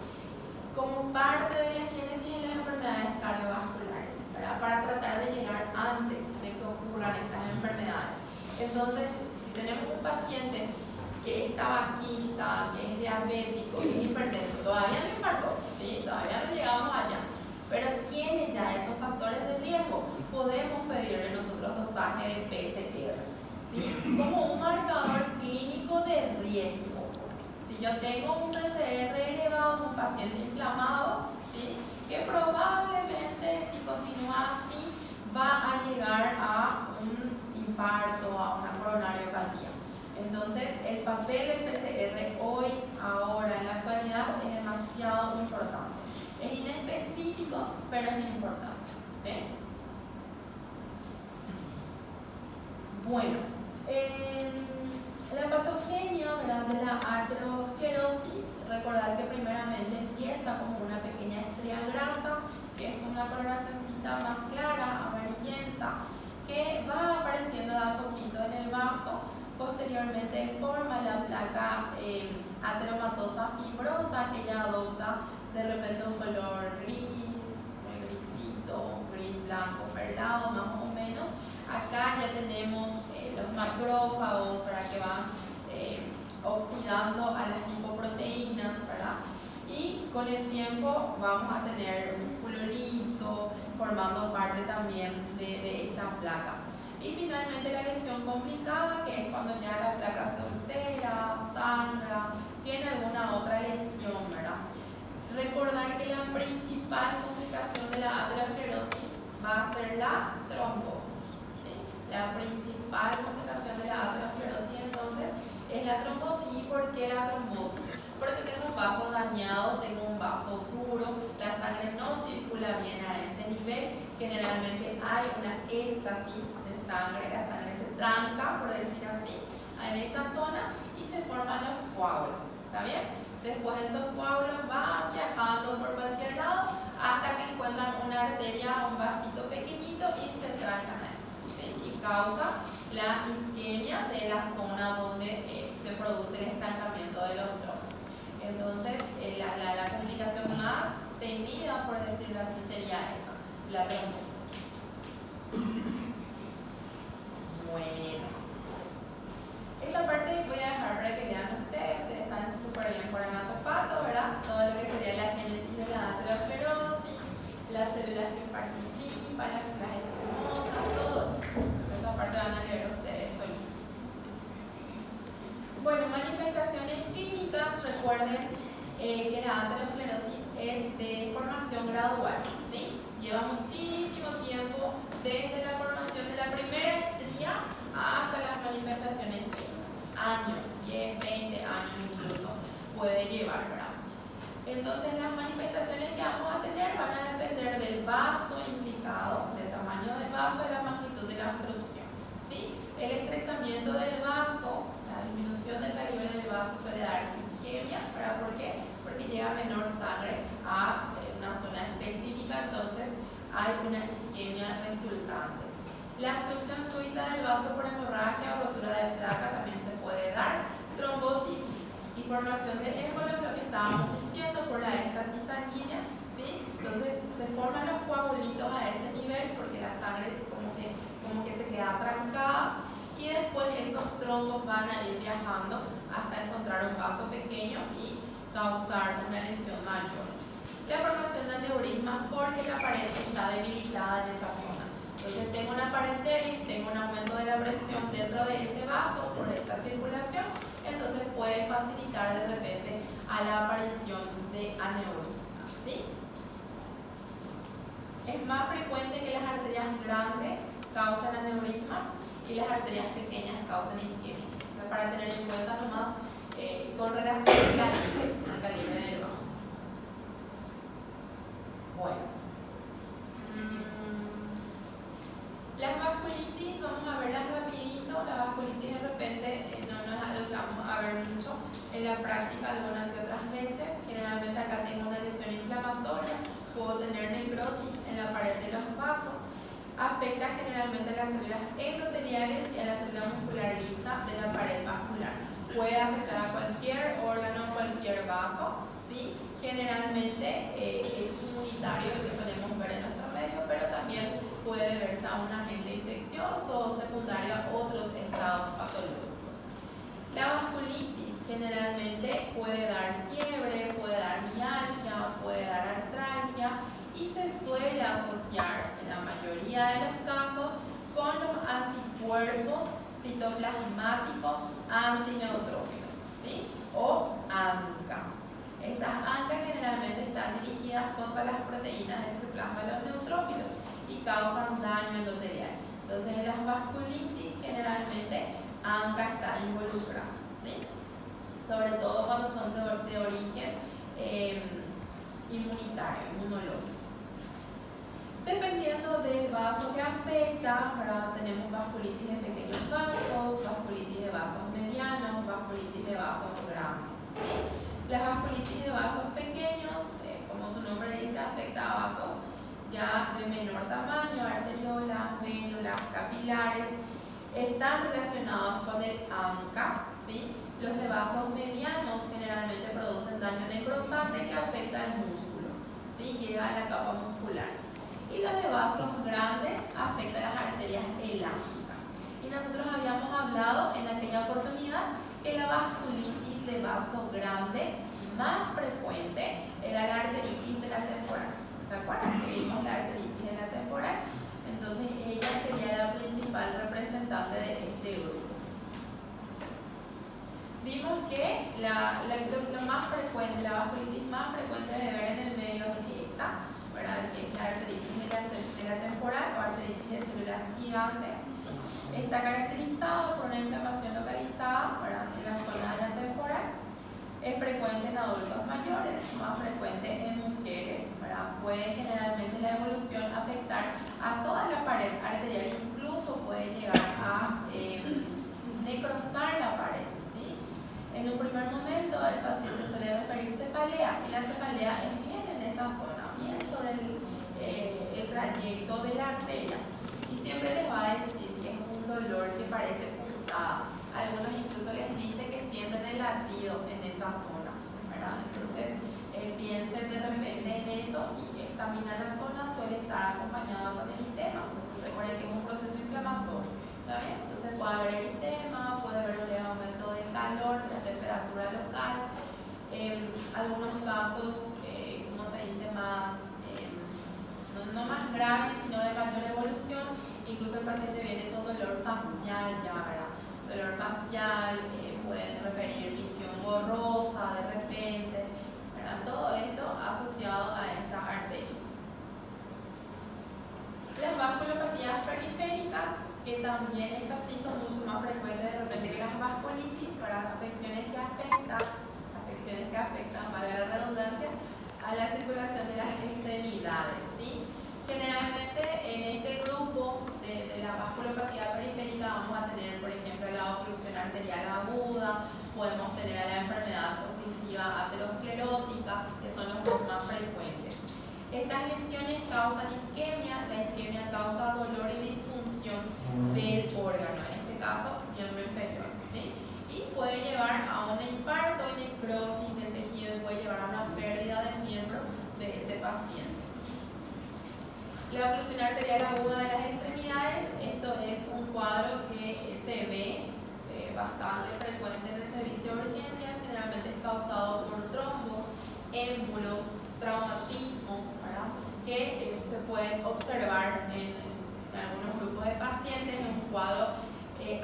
como parte de la génesis de las enfermedades cardiovasculares, ¿verdad?, para tratar de llegar antes de que ocurran estas enfermedades. Entonces, si tenemos un paciente que es tabaquista, que es diabético, que es hipertenso, todavía no infartó, ¿sí?, todavía no llegamos allá, pero tiene ya esos factores de riesgo, podemos pedirle nosotros dosaje de PCR, ¿sí?, como un marcador clínico de riesgo. Si yo tengo un PCR elevado en un paciente inflamado, ¿sí?, que probablemente si continúa así va a llegar a un infarto, a una coronariopatía. Entonces, el papel del PCR hoy, ahora, en la actualidad, es demasiado importante. Es inespecífico, pero es importante, ¿sí? Bueno, la patogenia, ¿verdad?, de la aterosclerosis, recordar que primeramente empieza como una pequeña estría grasa, que es una coloracióncita más clara, amarillenta, que va apareciendo de a poquito en el vaso. Posteriormente forma la placa ateromatosa fibrosa, que ya adopta de repente un color gris, grisito, gris blanco perlado más o menos. Acá ya tenemos los macrófagos, para que van oxidando a las lipoproteínas, ¿verdad? Y con el tiempo vamos a tener un músculo liso, formando parte también de esta placa. Y finalmente la lesión complicada, que es cuando ya la placa se ulcera, sangra, tiene alguna otra lesión, ¿verdad? Recordar que la principal complicación de la aterosclerosis va a ser la trombosis, ¿sí? La principal complicación de la aterosclerosis entonces es la trombosis. ¿Y por qué la trombosis? Porque tengo un vaso dañado, tengo un vaso duro, la sangre no circula bien a ese nivel, generalmente hay una éstasis de sangre, la sangre se tranca, por decir así, en esa zona y se forman los coágulos, ¿está bien? Después esos coágulos van viajando por cualquier lado hasta que encuentran una arteria, un vasito pequeñito y se trancan ahí, ¿sí? Y causa la isquemia de la zona donde se produce el estancamiento de los tromos. Entonces, la complicación más temida, por decirlo así, sería esa, la trombosis. Bueno, esta parte voy a dejar para que lean ustedes saben súper bien por anatopato, ¿verdad? Todo lo que sería la génesis de la aterosclerosis, las células que participan, las células escamosas, todo eso. Esta parte van a leer ustedes solitos. Bueno, manifestaciones clínicas, recuerden que la aterosclerosis es de formación gradual, ¿sí? Lleva muchísimo tiempo desde la formación de la primera estría hasta las manifestaciones clínicas. Años, 10, 20 años incluso puede llevar, ¿verdad? Entonces las manifestaciones que vamos a tener van a depender del vaso implicado, del tamaño del vaso y la magnitud de la obstrucción, ¿sí? El estrechamiento del vaso, la disminución del calibre del vaso suele dar isquemia, ¿verdad? ¿Por qué? Porque llega menor sangre a una zona específica, entonces hay una isquemia resultante. La obstrucción súbita del vaso por hemorragia o rotura de placa también se puede dar. Trombosis y formación de émbolos, lo que estábamos diciendo, por la éstasis sanguínea, ¿sí? Entonces se forman los coagulitos a ese nivel porque la sangre como que se queda trancada, y después esos causar una lesión mayor. La formación de aneurismas porque la pared está debilitada en esa zona. Entonces tengo una pared débil, tengo un aumento de la presión dentro de ese vaso por esta circulación, entonces puede facilitar de repente a la aparición de aneurismas, ¿sí? Es más frecuente que las arterias grandes causan aneurismas y las arterias pequeñas causan isquemia. O sea, para tener en cuenta nomás con relación al calibre del vaso. Bueno. Las vasculitis, vamos a verlas rapidito. La vasculitis de repente no es algo que vamos a ver mucho en la práctica algunas que otras veces. Generalmente acá tengo una lesión inflamatoria, puedo tener necrosis en la pared de los vasos. Afecta generalmente a las células endoteliales y a la célula muscular lisa de la pared vascular. Puede afectar a cualquier órgano, cualquier vaso, ¿sí? Generalmente es inmunitario, lo que solemos ver en nuestro medio, pero también puede verse a un agente infeccioso o secundario a otros estados patológicos. La vasculitis generalmente puede dar fiebre, puede dar mialgia, puede dar artralgia y se suele asociar en la mayoría de los casos con los anticuerpos citoplasmáticos antineutrófilos, ¿sí? O ANCA. Estas ANCA generalmente están dirigidas contra las proteínas del citoplasma de los neutrófilos y causan daño endotelial. Entonces en las vasculitis generalmente ANCA está involucrada, ¿sí? Sobre todo cuando son de origen inmunitario, inmunológico. Dependiendo del vaso que afecta, ¿verdad? Tenemos vasculitis de pequeños vasos, vasculitis de vasos medianos, vasculitis de vasos grandes, ¿sí? Las vasculitis de vasos pequeños, como su nombre dice, afecta a vasos ya de menor tamaño, arteriolas, vénulas, capilares, están relacionados con el ANCA, ¿sí? Los de vasos medianos generalmente producen daño necrosante que afecta al músculo, ¿sí? Llega a la capa muscular. Y los de vasos grandes afectan las arterias elásticas. Y nosotros habíamos hablado en aquella oportunidad que la vasculitis de vaso grande más frecuente era la arteritis de la temporal. ¿Se acuerdan? Que vimos la arteritis de la temporal. Entonces ella sería la principal representante de este grupo. Vimos que lo más frecuente, la vasculitis más frecuente de ver en el medio es esta, ¿verdad? Que es la arteritis de la temporal o arteritis de células gigantes. Está caracterizado por una inflamación localizada, ¿verdad? En la zona de la temporal. Es frecuente en adultos mayores, más frecuente en mujeres, ¿verdad? Puede generalmente la evolución afectar a toda la pared arterial, incluso puede llegar a necrosar la pared, ¿sí? En un primer momento el paciente suele referir cefalea y la cefalea es bien en esa zona, bien sobre el trayecto de la arteria, y siempre les va a decir que es un dolor que parece puntada. Algunos incluso les dice que sienten el latido en esa zona, ¿verdad? Entonces piensen de repente en eso. Si examinan la zona suele estar acompañado con eritema. Recuerden que es un proceso inflamatorio, ¿está bien? Entonces puede haber eritema, puede haber un aumento de calor, de la temperatura local. Algunos casos, ¿cómo se dice? Más no más graves, sino de mayor evolución. Incluso el paciente viene con dolor facial ya, ¿verdad? Dolor facial, pueden referir visión borrosa de repente, ¿verdad? Todo esto asociado a esta arteritis. Las vasculopatías periféricas, que también estas sí son mucho más frecuentes de repente que las vasculitis, ¿verdad? Afecciones que afectan, valga la redundancia, a la circulación de las extremidades, ¿sí? Generalmente en este grupo de la vasculopatía periférica vamos a tener, por ejemplo, la obstrucción arterial aguda, podemos tener a la enfermedad oclusiva aterosclerótica, que son los más frecuentes. Estas lesiones causan isquemia, la isquemia causa dolor y disfunción del órgano, en este caso miembro inferior, ¿sí? Y puede llevar a un infarto y necrosis del tejido y puede llevar a una pérdida del miembro de ese paciente. La oclusión arterial aguda de las extremidades, esto es un cuadro que se ve bastante frecuente en el servicio de urgencias, generalmente es causado por trombos, émbolos, traumatismos, ¿verdad? Que se pueden observar en algunos grupos de pacientes en un cuadro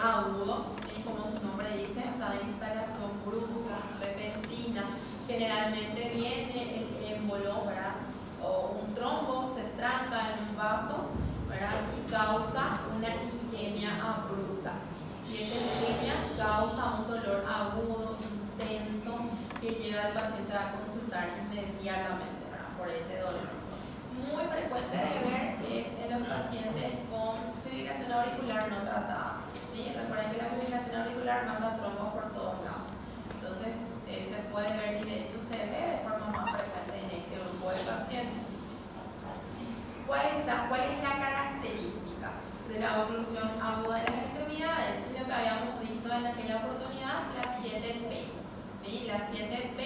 agudo, ¿sí? Como su nombre dice, o sea, de instalación brusca, repentina. Generalmente viene el émbolo, ¿verdad? O un trombo, se tranca en un vaso, ¿verdad? Y causa una isquemia abrupta. Y esta isquemia causa un dolor agudo, intenso, que lleva al paciente a consultar inmediatamente, ¿verdad? Por ese dolor. Muy frecuente de ver es en los pacientes con fibrilación auricular no tratada. ¿Sí? Recuerden que la fibrilación auricular manda trombos por todos lados. Entonces, se puede ver y de hecho se ve de forma más frecuente en este grupo de pacientes. ¿Cuál es la característica de la oclusión aguda de las extremidades? Es lo que habíamos dicho en aquella oportunidad, la 7P. ¿Sí? La 7P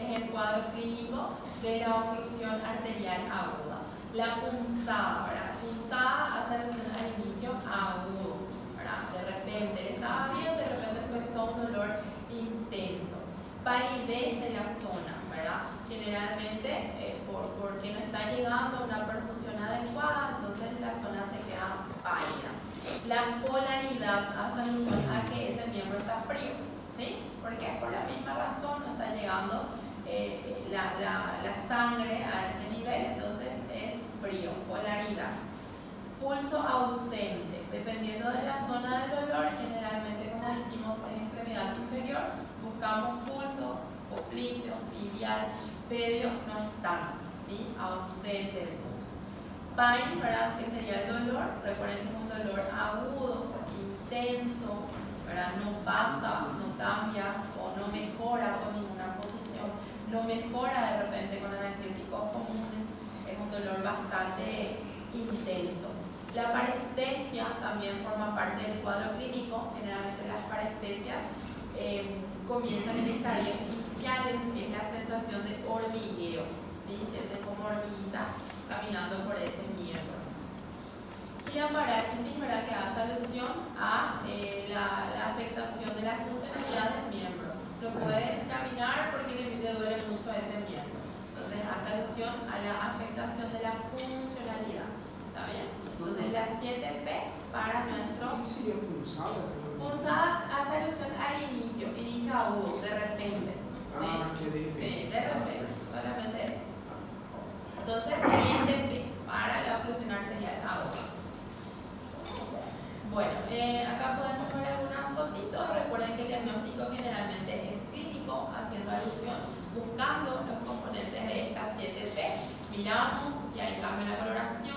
es el cuadro clínico de la oclusión arterial aguda. La punzada, ¿verdad? Punzada hace alusión al inicio agudo, ¿verdad? De repente estaba bien, de repente empezó un dolor intenso. Palidez de la zona, ¿verdad? Generalmente porque no está llegando una perfusión adecuada, entonces la zona se queda pálida. La polaridad hace alusión a que ese miembro está frío, ¿sí? Porque por la misma razón no está llegando la sangre a ese nivel, entonces es frío, polaridad. Pulso ausente, dependiendo de la zona del dolor, generalmente como dijimos en extremidad inferior, buscamos pulso, popliteo, tibial, pedio, no están, ¿sí? Ausente el pulso. Pain, ¿verdad? Que sería el dolor, recuerden que es un dolor agudo, intenso, ¿verdad? No pasa, no cambia o no mejora con ninguna posición, no mejora de repente con analgésicos comunes, es un dolor bastante intenso. La parestesia también forma parte del cuadro clínico. Generalmente las parestesias comienzan en estadios iniciales, que es la sensación de hormigueo, ¿sí? Sienten como hormiguitas caminando por ese miembro. Y la parálisis, ¿verdad? Que hace alusión a la afectación de la funcionalidad del miembro. No pueden caminar porque le duele mucho a ese miembro. Entonces hace alusión a la afectación de la funcionalidad. ¿Está bien? Entonces la 7P para nuestro... ¿Qué sería pulsada? Pulsada hace alusión al inicio agudo, de repente. ¿Sí? Sí, de repente, solamente eso. Entonces 7P para la oclusión arterial aguda. Bueno, acá podemos ver algunas fotitos. Recuerden que el diagnóstico generalmente es clínico, haciendo alusión, buscando los componentes de esta 7P. Miramos si hay cambio en la coloración.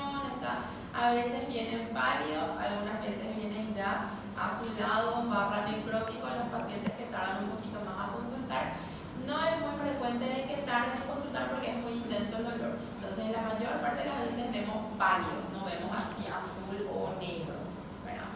A veces vienen pálidos, algunas veces vienen ya azulados, barra necrótico en los pacientes que tardan un poquito más a consultar. No es muy frecuente de que tarden en consultar porque es muy intenso el dolor. Entonces la mayor parte de las veces vemos pálidos, no vemos así azul o negro, ¿verdad?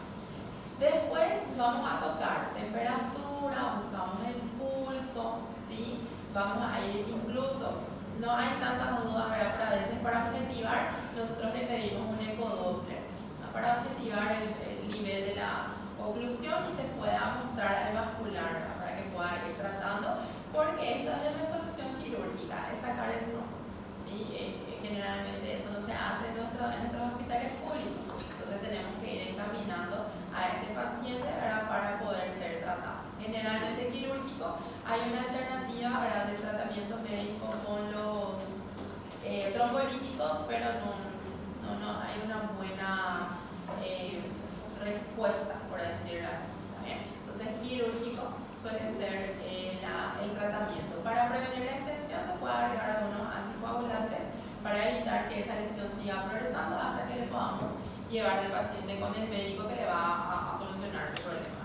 Después vamos a tocar temperatura, buscamos el pulso, ¿sí? Vamos a ir incluso, no hay tantas dudas, ¿verdad? Pero a veces para objetivar nosotros le pedimos un ecodoppler, ¿no? Para objetivar el nivel de la oclusión y se pueda mostrar al vascular, ¿verdad? Para que pueda ir tratando, porque esto es de resolución quirúrgica, es sacar el trombo, ¿sí? Generalmente eso no se hace en nuestros hospitales públicos, entonces tenemos que ir encaminando a este paciente, ¿verdad? Para poder ser tratado. Generalmente quirúrgico hay una alternativa, ¿verdad? Del tratamiento médico con los trombolíticos, pero no hay una buena respuesta, por decirlo así. Entonces quirúrgico suele ser el tratamiento. Para prevenir la extensión se puede agregar algunos anticoagulantes para evitar que esa lesión siga progresando hasta que le podamos llevar al paciente con el médico que le va a solucionar su problema.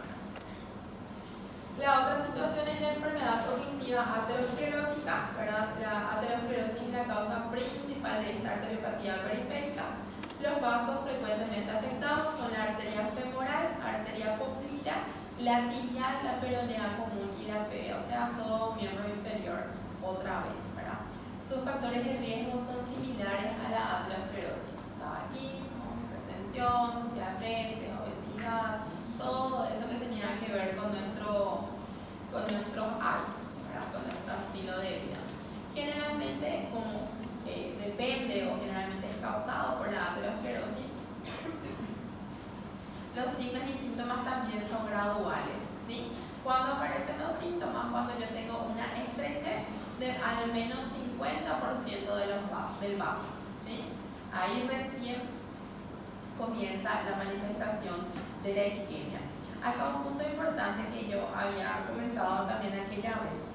La otra situación es la enfermedad oclusiva aterosclerótica, ¿verdad? La aterosclerosis es la causa principal de esta arteriopatía periférica. Los vasos frecuentemente afectados son la arteria femoral, arteria poplita, la tibial, la peronea común y la PV, o sea, todo miembro inferior otra vez, ¿verdad? Sus factores de riesgo son similares a la aterosclerosis: tabaquismo, hipertensión, diabetes, obesidad, todo eso que tenía que ver con nuestra cuando yo tengo una estrechez de al menos 50% del vaso, ¿sí? Ahí recién comienza la manifestación de la isquemia. Acá un punto importante que yo había comentado también aquella vez,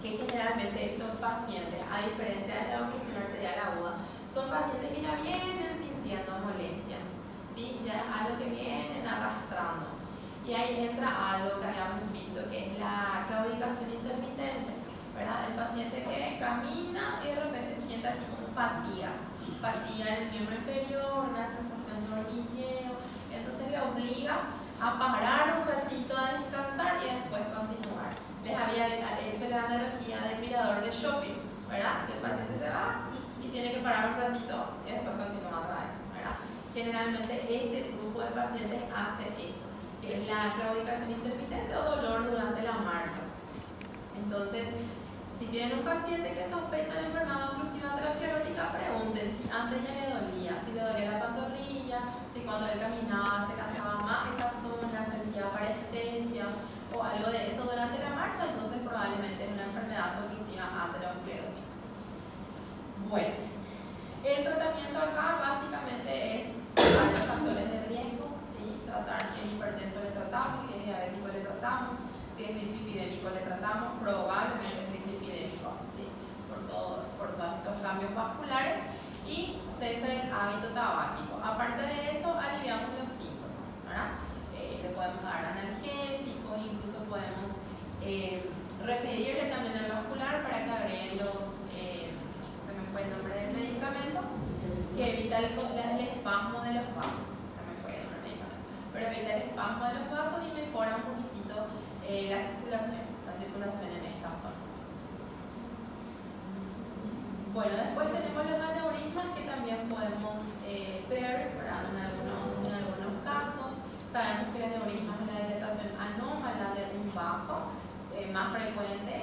que generalmente estos pacientes, a diferencia de la oclusión arterial aguda, son pacientes que ya vienen sintiendo molestias, ¿sí? Ya es algo que vienen arrastrando. Y ahí entra algo que habíamos visto, que es la claudicación intermitente, ¿verdad? El paciente que camina y de repente siente así como fatiga en el miembro inferior, una sensación de hormigueo, entonces le obliga a parar un ratito a descansar y después continuar. Les había hecho la analogía del mirador de shopping, ¿verdad? Que el paciente se va y tiene que parar un ratito y después continúa otra vez, ¿verdad? Generalmente este grupo de pacientes hace eso, que es la claudicación intermitente o dolor durante la marcha. Entonces, si tienen un paciente que sospecha de enfermedad oclusiva aterosclerótica, pregunten si antes ya le dolía, si le dolía la pantorrilla, si cuando él caminaba se cansaba más esa zona, sentía parestesia o algo de eso durante la marcha, entonces probablemente es una enfermedad oclusiva aterosclerótica. Bueno, el tratamiento acá básicamente es tratar los factores de riesgo, ¿sí? Tratar si es hipertenso le tratamos, si es diabético le tratamos, si es dislipidémico le tratamos, probablemente es dislipidémico, ¿sí? por todos estos cambios vasculares, y cese el hábito tabáquico. Aparte de eso, aliviamos los síntomas, ¿verdad? Le podemos dar analgésicos, incluso podemos referirle también al vascular para que agreguen los, se me fue el nombre del medicamento, que evita el espasmo de los vasos, se me fue el nombre del medicamento, pero evita el espasmo de los vasos y mejora un poquitito la circulación en esta zona. Bueno, después tenemos los aneurismas que también podemos ver, ¿verdad? en algunos casos. Sabemos que el aneurisma es la dilatación anómala de un vaso. Más frecuente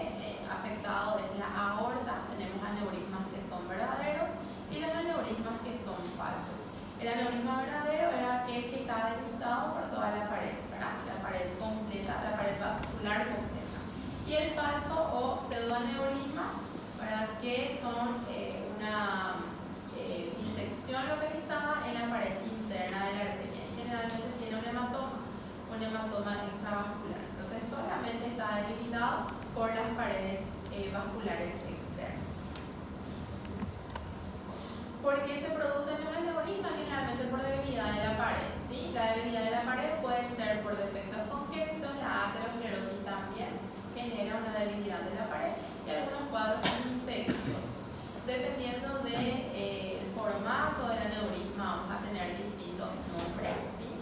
afectado es la aorta. Tenemos aneurismas que son verdaderos y los aneurismas que son falsos. El aneurisma verdadero era aquel que estaba delimitado por toda la pared, ¿verdad? La pared completa, la pared vascular completa. Y el falso o pseudoaneurisma, ¿verdad? Que son una disección localizada en la pared interna de la arteria. Y generalmente tiene un hematoma extravascular. Entonces solamente está delimitado por las paredes vasculares externas. ¿Por qué se producen los aneurismas? Generalmente por debilidad de la pared, ¿sí? La debilidad de la pared puede ser por defectos congénitos, la aterosclerosis también genera una debilidad de la pared y algunos cuadros infecciosos. Dependiendo del formato del aneurisma, vamos a tener distintos nombres, ¿sí?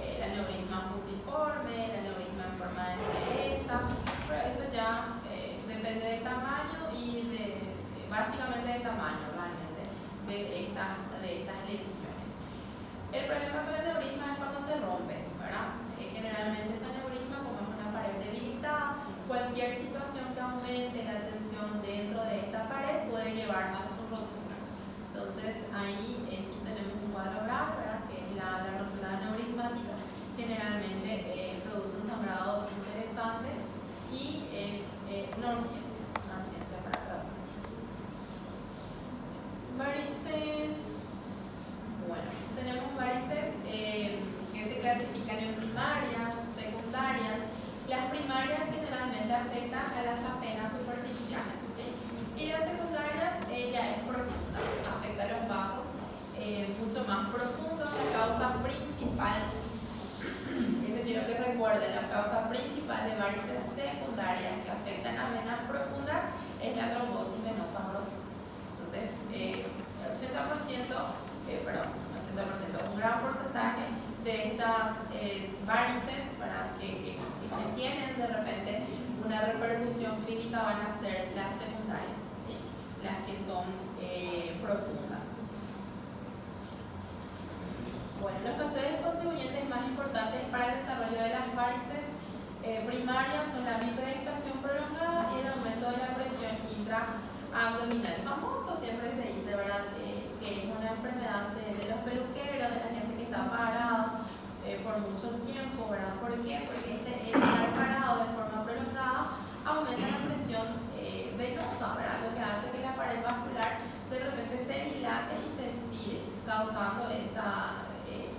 El aneurisma fusiforme, el aneurisma en forma de cereza, pero eso ya depende del tamaño y básicamente del tamaño realmente de estas lesiones. El problema con el aneurisma es cuando se rompe, ¿verdad? Generalmente ese aneurisma, como es una pared debilitada, cualquier situación que aumente la tensión dentro de esta pared puede llevar a su rotura. Entonces ahí sí tenemos un cuadro grave, ¿verdad? Que es la rotura aneurismática. Generalmente produce un sangrado interesante y es una urgencia para tratar. Varices, bueno, tenemos varices que se clasifican en primarias, secundarias. Las primarias generalmente afectan a las apenas superficiales, ¿sí? Y las secundarias ya es profunda, afecta a los vasos mucho más profundo. La causa principal, eso quiero que recuerden, la causa principal de varices secundarias que afectan a venas profundas es la trombosis venosa profunda. Entonces, 80%, un gran porcentaje de estas varices, ¿verdad? que tienen de repente una repercusión clínica van a ser las secundarias, ¿sí? Las que son profundas. Bueno, los factores contribuyentes más importantes para el desarrollo de las varices primarias son la microagitación prolongada y el aumento de la presión intraabdominal. Famoso siempre se dice, ¿verdad? Que es una enfermedad de los peluqueros, de la gente que está parada por mucho tiempo, ¿verdad? ¿Por qué? Porque el estar parado de forma prolongada causando esa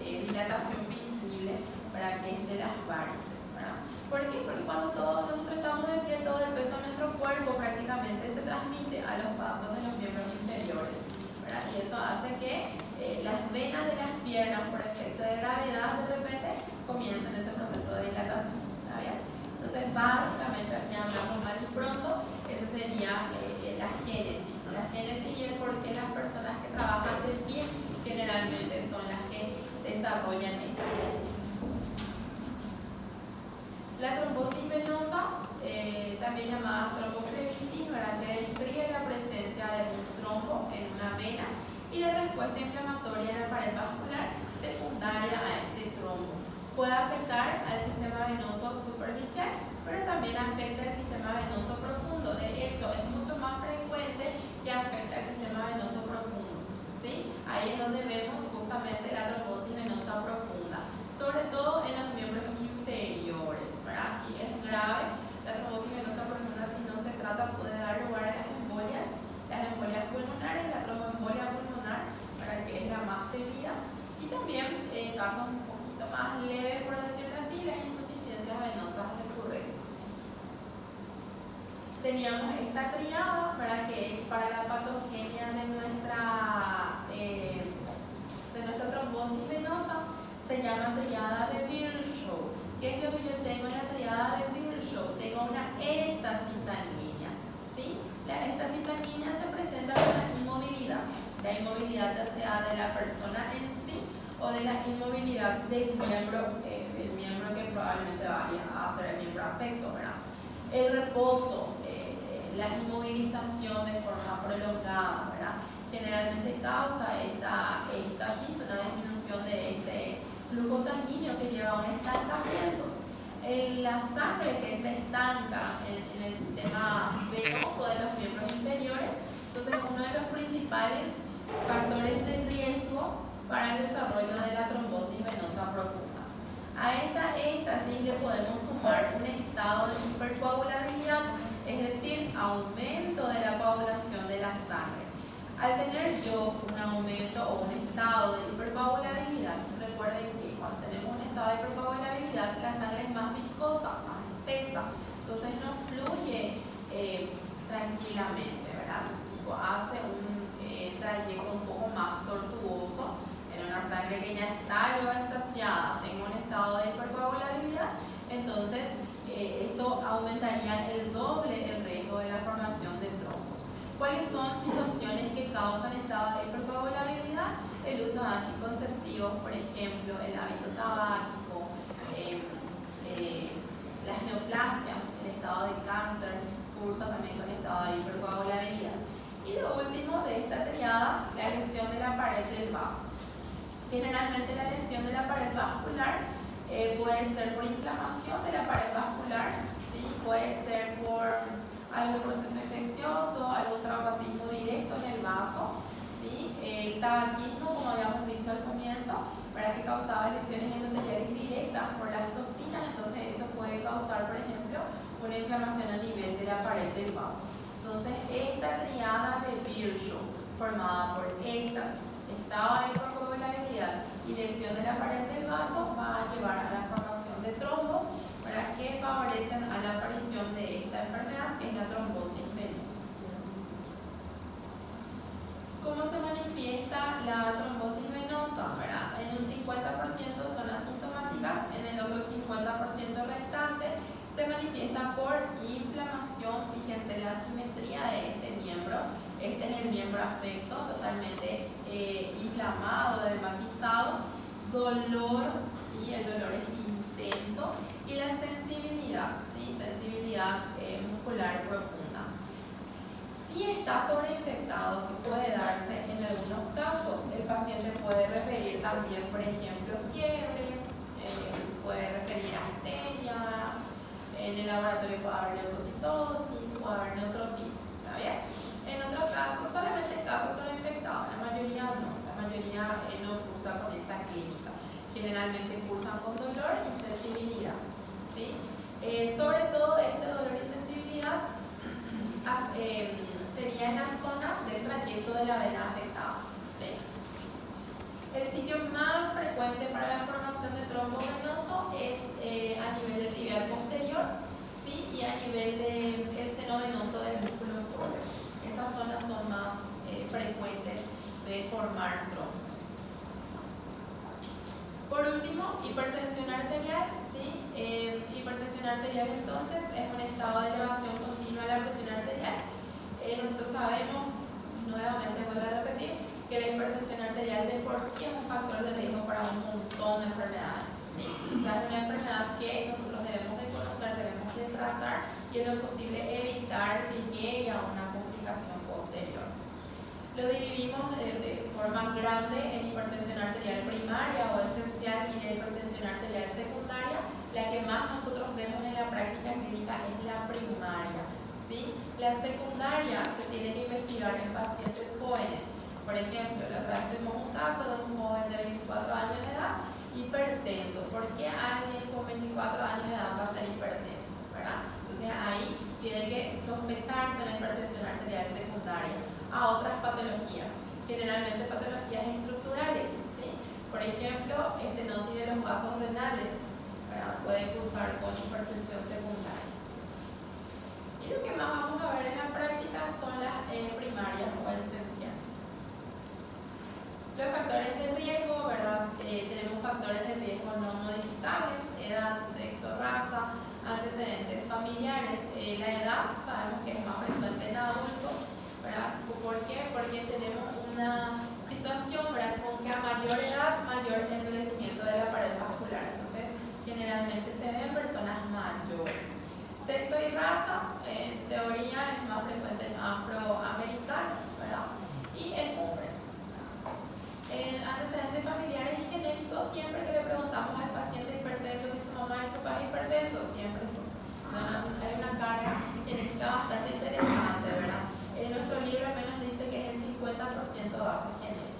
dilatación visible para que es de las varices, ¿verdad? ¿Por qué? Porque cuando nosotros estamos de pie, todo el peso de nuestro cuerpo prácticamente se transmite a los vasos de los miembros inferiores, ¿verdad? Y eso hace que las venas de las piernas, por efecto de gravedad, de repente comiencen ese proceso de dilatación, ¿está bien? Entonces, básicamente, así hablando mal y pronto, esa sería la génesis. La génesis y el por qué las personas que trabajan de pie generalmente son las que desarrollan esta lesión. La trombosis venosa, también llamada tromboflebitis, que describe la presencia de un trombo en una vena y la respuesta inflamatoria en la pared vascular secundaria a este trombo. Puede afectar al sistema venoso superficial, pero también afecta al sistema venoso profundo. De hecho, es mucho más frecuente que afecta al sistema venoso profundo, ¿sí? Ahí es donde vemos justamente la trombosis venosa profunda, sobre todo en los miembros inferiores, ¿verdad? Y es grave. La trombosis venosa profunda, si no se trata, puede dar lugar a las embolias pulmonares, la tromboembolia pulmonar, ¿verdad? Que es la más temida, y también en casos un poquito más leves, por decirlo así, las insuficiencias venosas recurrentes. Teníamos esta triada, ¿verdad? Que es para la patogenia de nuestra trombosis venosa, se llama triada de Virchow. ¿Qué es lo que yo tengo en la triada de Virchow? Tengo una éstasis sanguínea, ¿sí? La éstasis sanguínea se presenta con la inmovilidad ya sea de la persona en sí o de la inmovilidad del miembro que probablemente vaya a ser el miembro afecto, ¿verdad? El reposo, la inmovilización de forma prolongada, ¿verdad? Generalmente causa esta éstasis, una disminución de este flujo sanguíneo que lleva a un estancamiento. La sangre que se estanca en el sistema venoso de los miembros inferiores, entonces uno de los principales factores de riesgo para el desarrollo de la trombosis venosa profunda. A esta éstasis le podemos sumar un estado de hipercoagulabilidad, es decir, aumento de la coagulación de la sangre. Al tener yo un aumento o un estado de hipercoagulabilidad, recuerden que cuando tenemos un estado de hipercoagulabilidad, la sangre es más viscosa, más espesa, entonces no fluye tranquilamente, ¿verdad? Hace un trayecto un poco más tortuoso en una sangre que ya está luego extasiada, tengo un estado de hipercoagulabilidad, entonces esto aumentaría el doble el riesgo de la formación de trombos. ¿Cuáles son situaciones que causan estado de hipercoagulabilidad? El uso de anticonceptivos, por ejemplo, el hábito tabáquico, las neoplasias, el estado de cáncer, cursa también con estado de hipercoagulabilidad. Y lo último de esta triada, la lesión de la pared del vaso. Generalmente la lesión de la pared vascular puede ser por inflamación de la pared vascular, ¿sí? Puede ser por algún proceso infeccioso, algún traumatismo directo en el vaso, ¿sí? El tabaquismo, como habíamos dicho al comienzo, para que causaba lesiones endoteliales directas por las toxinas, entonces eso puede causar, por ejemplo, una inflamación a nivel de la pared del vaso. Entonces, esta triada de Virchow, formada por éxtasis, estado de hipercoagulabilidad y lesión de la pared del vaso, va a llevar a la formación de trombos para que favorecen a la aparición de esta enfermedad, que es la trombosis venosa. ¿Cómo se manifiesta la trombosis venosa? ¿Verdad? En un 50% son asintomáticas, en el otro 50% restante se manifiesta por inflamación. Fíjense la simetría de este miembro. Este es el miembro afecto, totalmente inflamado, dermatizado. Dolor, ¿sí? El dolor es intenso. Y la sensibilidad, ¿sí? Sensibilidad muscular profunda. Si está sobreinfectado, que puede darse en algunos casos, el paciente puede referir también, por ejemplo, fiebre, puede referir astenia. En el laboratorio puede haber leucocitosis, puede haber neutrofilia, ¿está bien? En otros casos, solamente en casos sobreinfectados, la mayoría no, la mayoría no cursa con esa clínica. Generalmente cursan con dolor y sensibilidad, ¿sí? Sobre todo este dolor y sensibilidad sería en la zona del trayecto de la vena afectada, ¿sí? trombo venoso es a nivel del tibial posterior, ¿sí? Y a nivel del seno venoso del músculo sóleo. Esas zonas son más frecuentes de formar trombos. Por último, hipertensión arterial, ¿sí? Hipertensión arterial entonces es un estado de elevación continua de la presión arterial. Nosotros sabemos, nuevamente vuelvo a repetir, que la hipertensión arterial de por sí es un factor de riesgo para un montón de enfermedades, ¿sí? O sea, es una enfermedad que nosotros debemos de conocer, debemos de tratar y en lo posible evitar que llegue a una complicación posterior. Lo dividimos de forma grande en hipertensión arterial primaria o esencial y la hipertensión arterial secundaria. La que más nosotros vemos en la práctica clínica es la primaria, ¿sí? La secundaria se tiene que investigar en pacientes jóvenes. Por ejemplo, la otra vez tuvimos un caso de un joven de 24 años de edad hipertenso. ¿Por qué alguien con 24 años de edad va a ser hipertenso? ¿Verdad? Entonces ahí tiene que sospecharse la hipertensión arterial secundaria a otras patologías, generalmente patologías estructurales, ¿sí? Por ejemplo, estenosis de los vasos renales, ¿verdad? Puede cursar con hipertensión secundaria. Y lo que más vamos a ver en la práctica son las primarias o esenciales. Los factores de riesgo, ¿verdad? Tenemos factores de riesgo no modificables: edad, sexo, raza, antecedentes familiares. La edad sabemos que es más frecuente en adultos, ¿verdad? ¿Por qué? Porque tenemos una situación, ¿verdad?, con que a mayor edad, mayor endurecimiento de la pared vascular. Entonces, generalmente se ve en personas mayores. Sexo y raza, en teoría, es más frecuente en afroamericanos, ¿verdad? Y en hombres. Antecedentes familiares y genéticos, siempre que le preguntamos al paciente hipertenso si su mamá y su papá es hipertenso, siempre son. Hay una carga genética bastante interesante, ¿verdad? En nuestro libro al menos dice que es el 50% de base genética.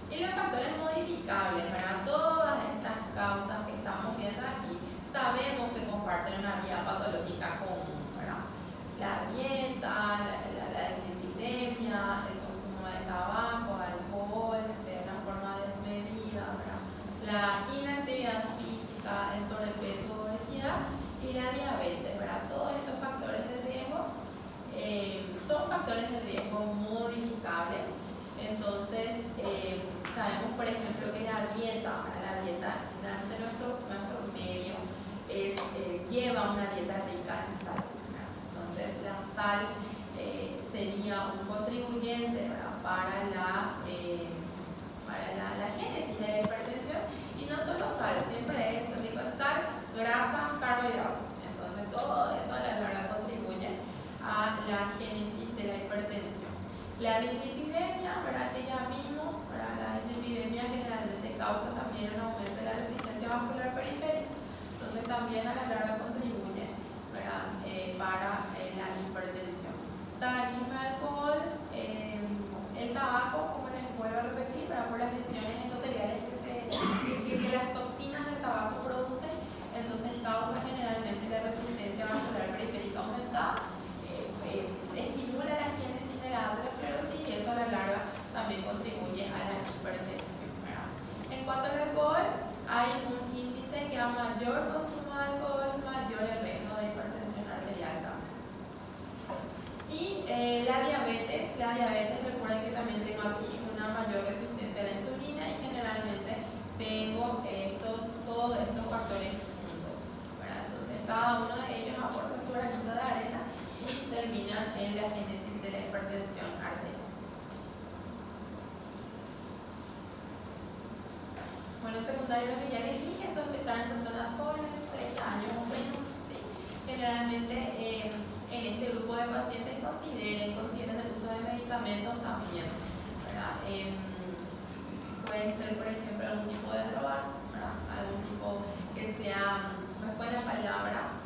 Y los factores modificables, ¿verdad? Todas estas causas que estamos viendo aquí, sabemos que comparten una vía patológica común, ¿verdad? La dieta, la dislipidemia, el consumo de tabaco, alcohol de una forma desmedida, ¿verdad? La inactividad física, el sobrepeso, obesidad y la diabetes, ¿verdad? Todos estos factores de riesgo son factores de riesgo modificables. Entonces, sabemos, por ejemplo, que la dieta de nuestro medio lleva una dieta rica en sal, ¿verdad? Entonces, la sal sería un contribuyente, ¿verdad?, para la génesis de la hipertensión. Y no solo sal, siempre es rico en sal, grasa, carbohidratos. Entonces, todo eso a la larga contribuye a la génesis de la hipertensión. La dislipidemia, ¿verdad?, que ya vimos, ¿verdad? La dislipidemia generalmente causa también un aumento de la resistencia vascular periférica. Entonces, también a la larga contribuye, ¿verdad?, para la hipertensión. Tabaquismo y alcohol, el tabaco, como les vuelvo a repetir, ¿verdad?, por las lesiones endoteliales que las toxinas del tabaco producen, entonces causa generalmente la resistencia vascular periférica aumentada, estimula la génesis de la aterosclerosis y eso a la larga también contribuye a la hipertensión, ¿verdad? En cuanto al alcohol, hay un índice que a mayor consumo de alcohol, mayor el riesgo de hipertensión arterial también. Y la diabetes, recuerden que también tengo aquí una mayor resistencia a la insulina y generalmente tengo todos estos factores juntos, ¿verdad? Entonces, cada uno de ellos aporta su granito de arena y termina en la génesis de la hipertensión arterial. Bueno, secundario lo que ya les dije, sospechar en personas jóvenes, 30 años o menos, ¿sí? Generalmente en este grupo de pacientes consideren el uso de medicamentos también, ¿verdad? Pueden ser, por ejemplo, algún tipo de drogas, ¿verdad? Algún tipo que sea, se me fue la palabra,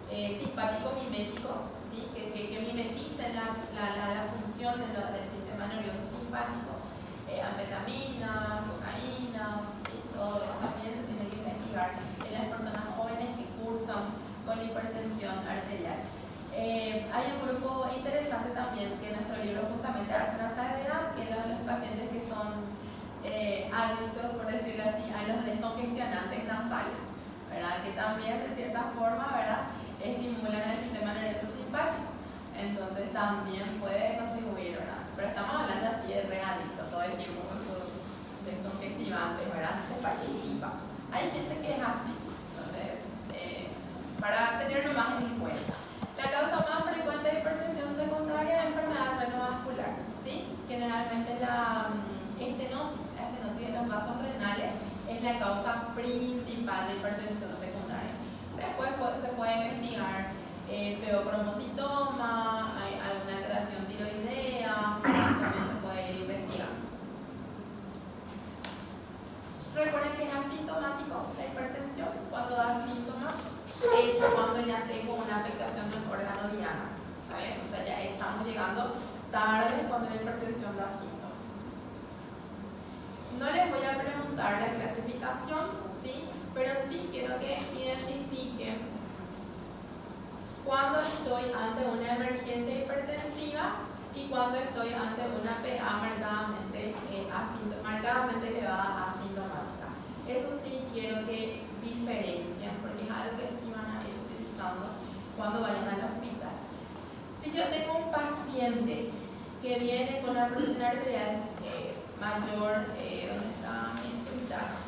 simpáticos miméticos, ¿sí? Que mimeticen la función del sistema nervioso simpático, anfetamina, cocaína, ¿sí? Todo eso también se tiene que investigar en las personas jóvenes que cursan con hipertensión arterial. Hay un grupo interesante también que en nuestro libro justamente hace una salvedad, que es de los pacientes que son adultos, por decirlo así, a los descongestionantes nasales, ¿verdad? Que también de cierta forma, ¿verdad?, estimulan el sistema nervioso simpático. Entonces también puede contribuir, ¿verdad? Pero estamos hablando así de regalito todo el tiempo con sus descongestivantes, ¿verdad? Se participa. Hay gente que es así. Entonces, para tenerlo más en cuenta. La causa más frecuente de hipertensión secundaria es enfermedad renovascular, ¿sí? Generalmente la estenosis de los vasos renales es la causa principal de hipertensión secundaria. Después se puede investigar feocromocitoma, hay alguna alteración tiroidea, también se puede ir investigando. Recuerden que es asintomático la hipertensión. Cuando da síntomas es cuando ya tengo una afectación del órgano diana, ¿saben? O sea, ya estamos llegando tarde cuando la hipertensión da síntomas. No les voy a preguntar la clasificación, ¿sí? Pero sí quiero que identifiquen cuando estoy ante una emergencia hipertensiva y cuando estoy ante una PA marcadamente elevada asintomática. Eso sí quiero que diferencien, porque es algo que sí van a ir utilizando cuando vayan al hospital. Si yo tengo un paciente que viene con una presión arterial mayor, ¿dónde está mi cuenta?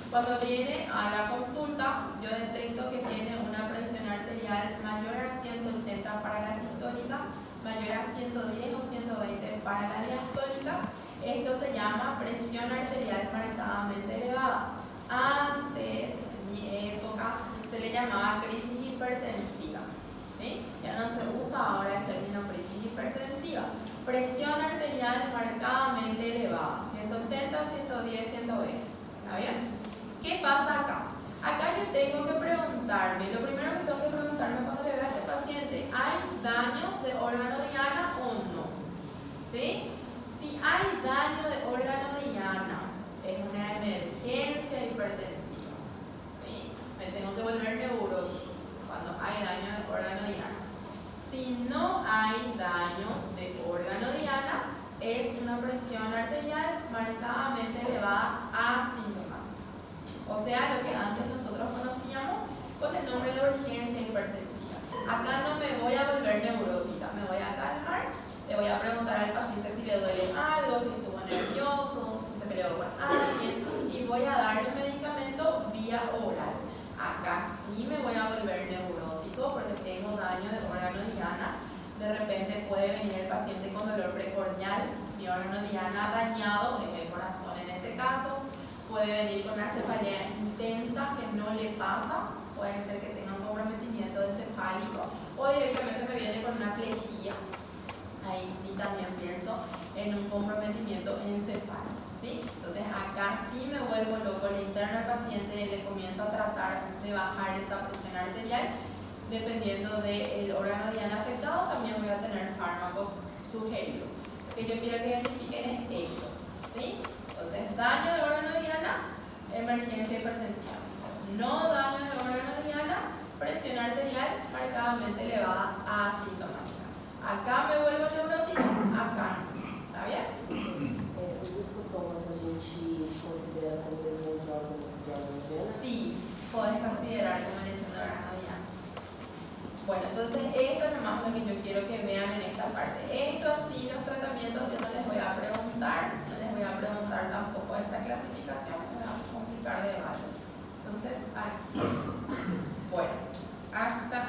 Cuando viene a la consulta, yo detecto que tiene una presión arterial mayor a 180 para la sistólica, mayor a 110 o 120 para la diastólica. Esto se llama presión arterial marcadamente elevada. Antes, en mi época, se le llamaba crisis hipertensiva, ¿sí? Ya no se usa ahora el término crisis hipertensiva. Presión arterial marcadamente elevada, 180, 110, 120. ¿Está bien? ¿Qué pasa acá? Acá yo tengo que preguntarme, lo primero que tengo que preguntarme cuando le veo a este paciente, ¿hay daño de órgano diana o no? ¿Sí? Si hay daño de órgano diana, es una emergencia hipertensiva, ¿sí? Me tengo que volver neurótico cuando hay daño de órgano diana. Si no hay daños de órgano diana, es una presión arterial marcadamente elevada asintomática. O sea, lo que antes nosotros conocíamos con el nombre de urgencia hipertensiva. Acá no me voy a volver neurótica, me voy a calmar, le voy a preguntar al paciente si le duele algo, si estuvo nervioso, si se peleó con alguien, y voy a darle un medicamento vía oral. Acá sí me voy a volver neurótico porque tengo daño de órgano diana. De repente puede venir el paciente con dolor precordial, mi órgano diana dañado, es el corazón en ese caso. Puede venir con una cefalea intensa que no le pasa, puede ser que tenga un comprometimiento encefálico, o directamente me viene con una plejía. Ahí sí también pienso en un comprometimiento encefálico, ¿sí? Entonces acá sí me vuelvo loco, le interno al paciente y le comienzo a tratar de bajar esa presión arterial. Dependiendo del órgano diana afectado, también voy a tener fármacos sugeridos. Lo que yo quiero que identifiquen es esto, ¿sí? Entonces, daño de órgano diana, emergencia hipertensiva. No daño de órgano diana, presión arterial marcadamente elevada asintomática. Acá me vuelvo neurótico, acá no. Está bien? Os escutomas a gente considera como lesão de órgão diana? Sí, podés considerar como lesión de órgano diana. Bueno, entonces esto es nomás lo que yo quiero que vean en esta parte. Esto así, los tratamientos, yo no les voy a preguntar, no les voy a preguntar tampoco esta clasificación, me va a complicar de varios. Entonces, aquí. Bueno, hasta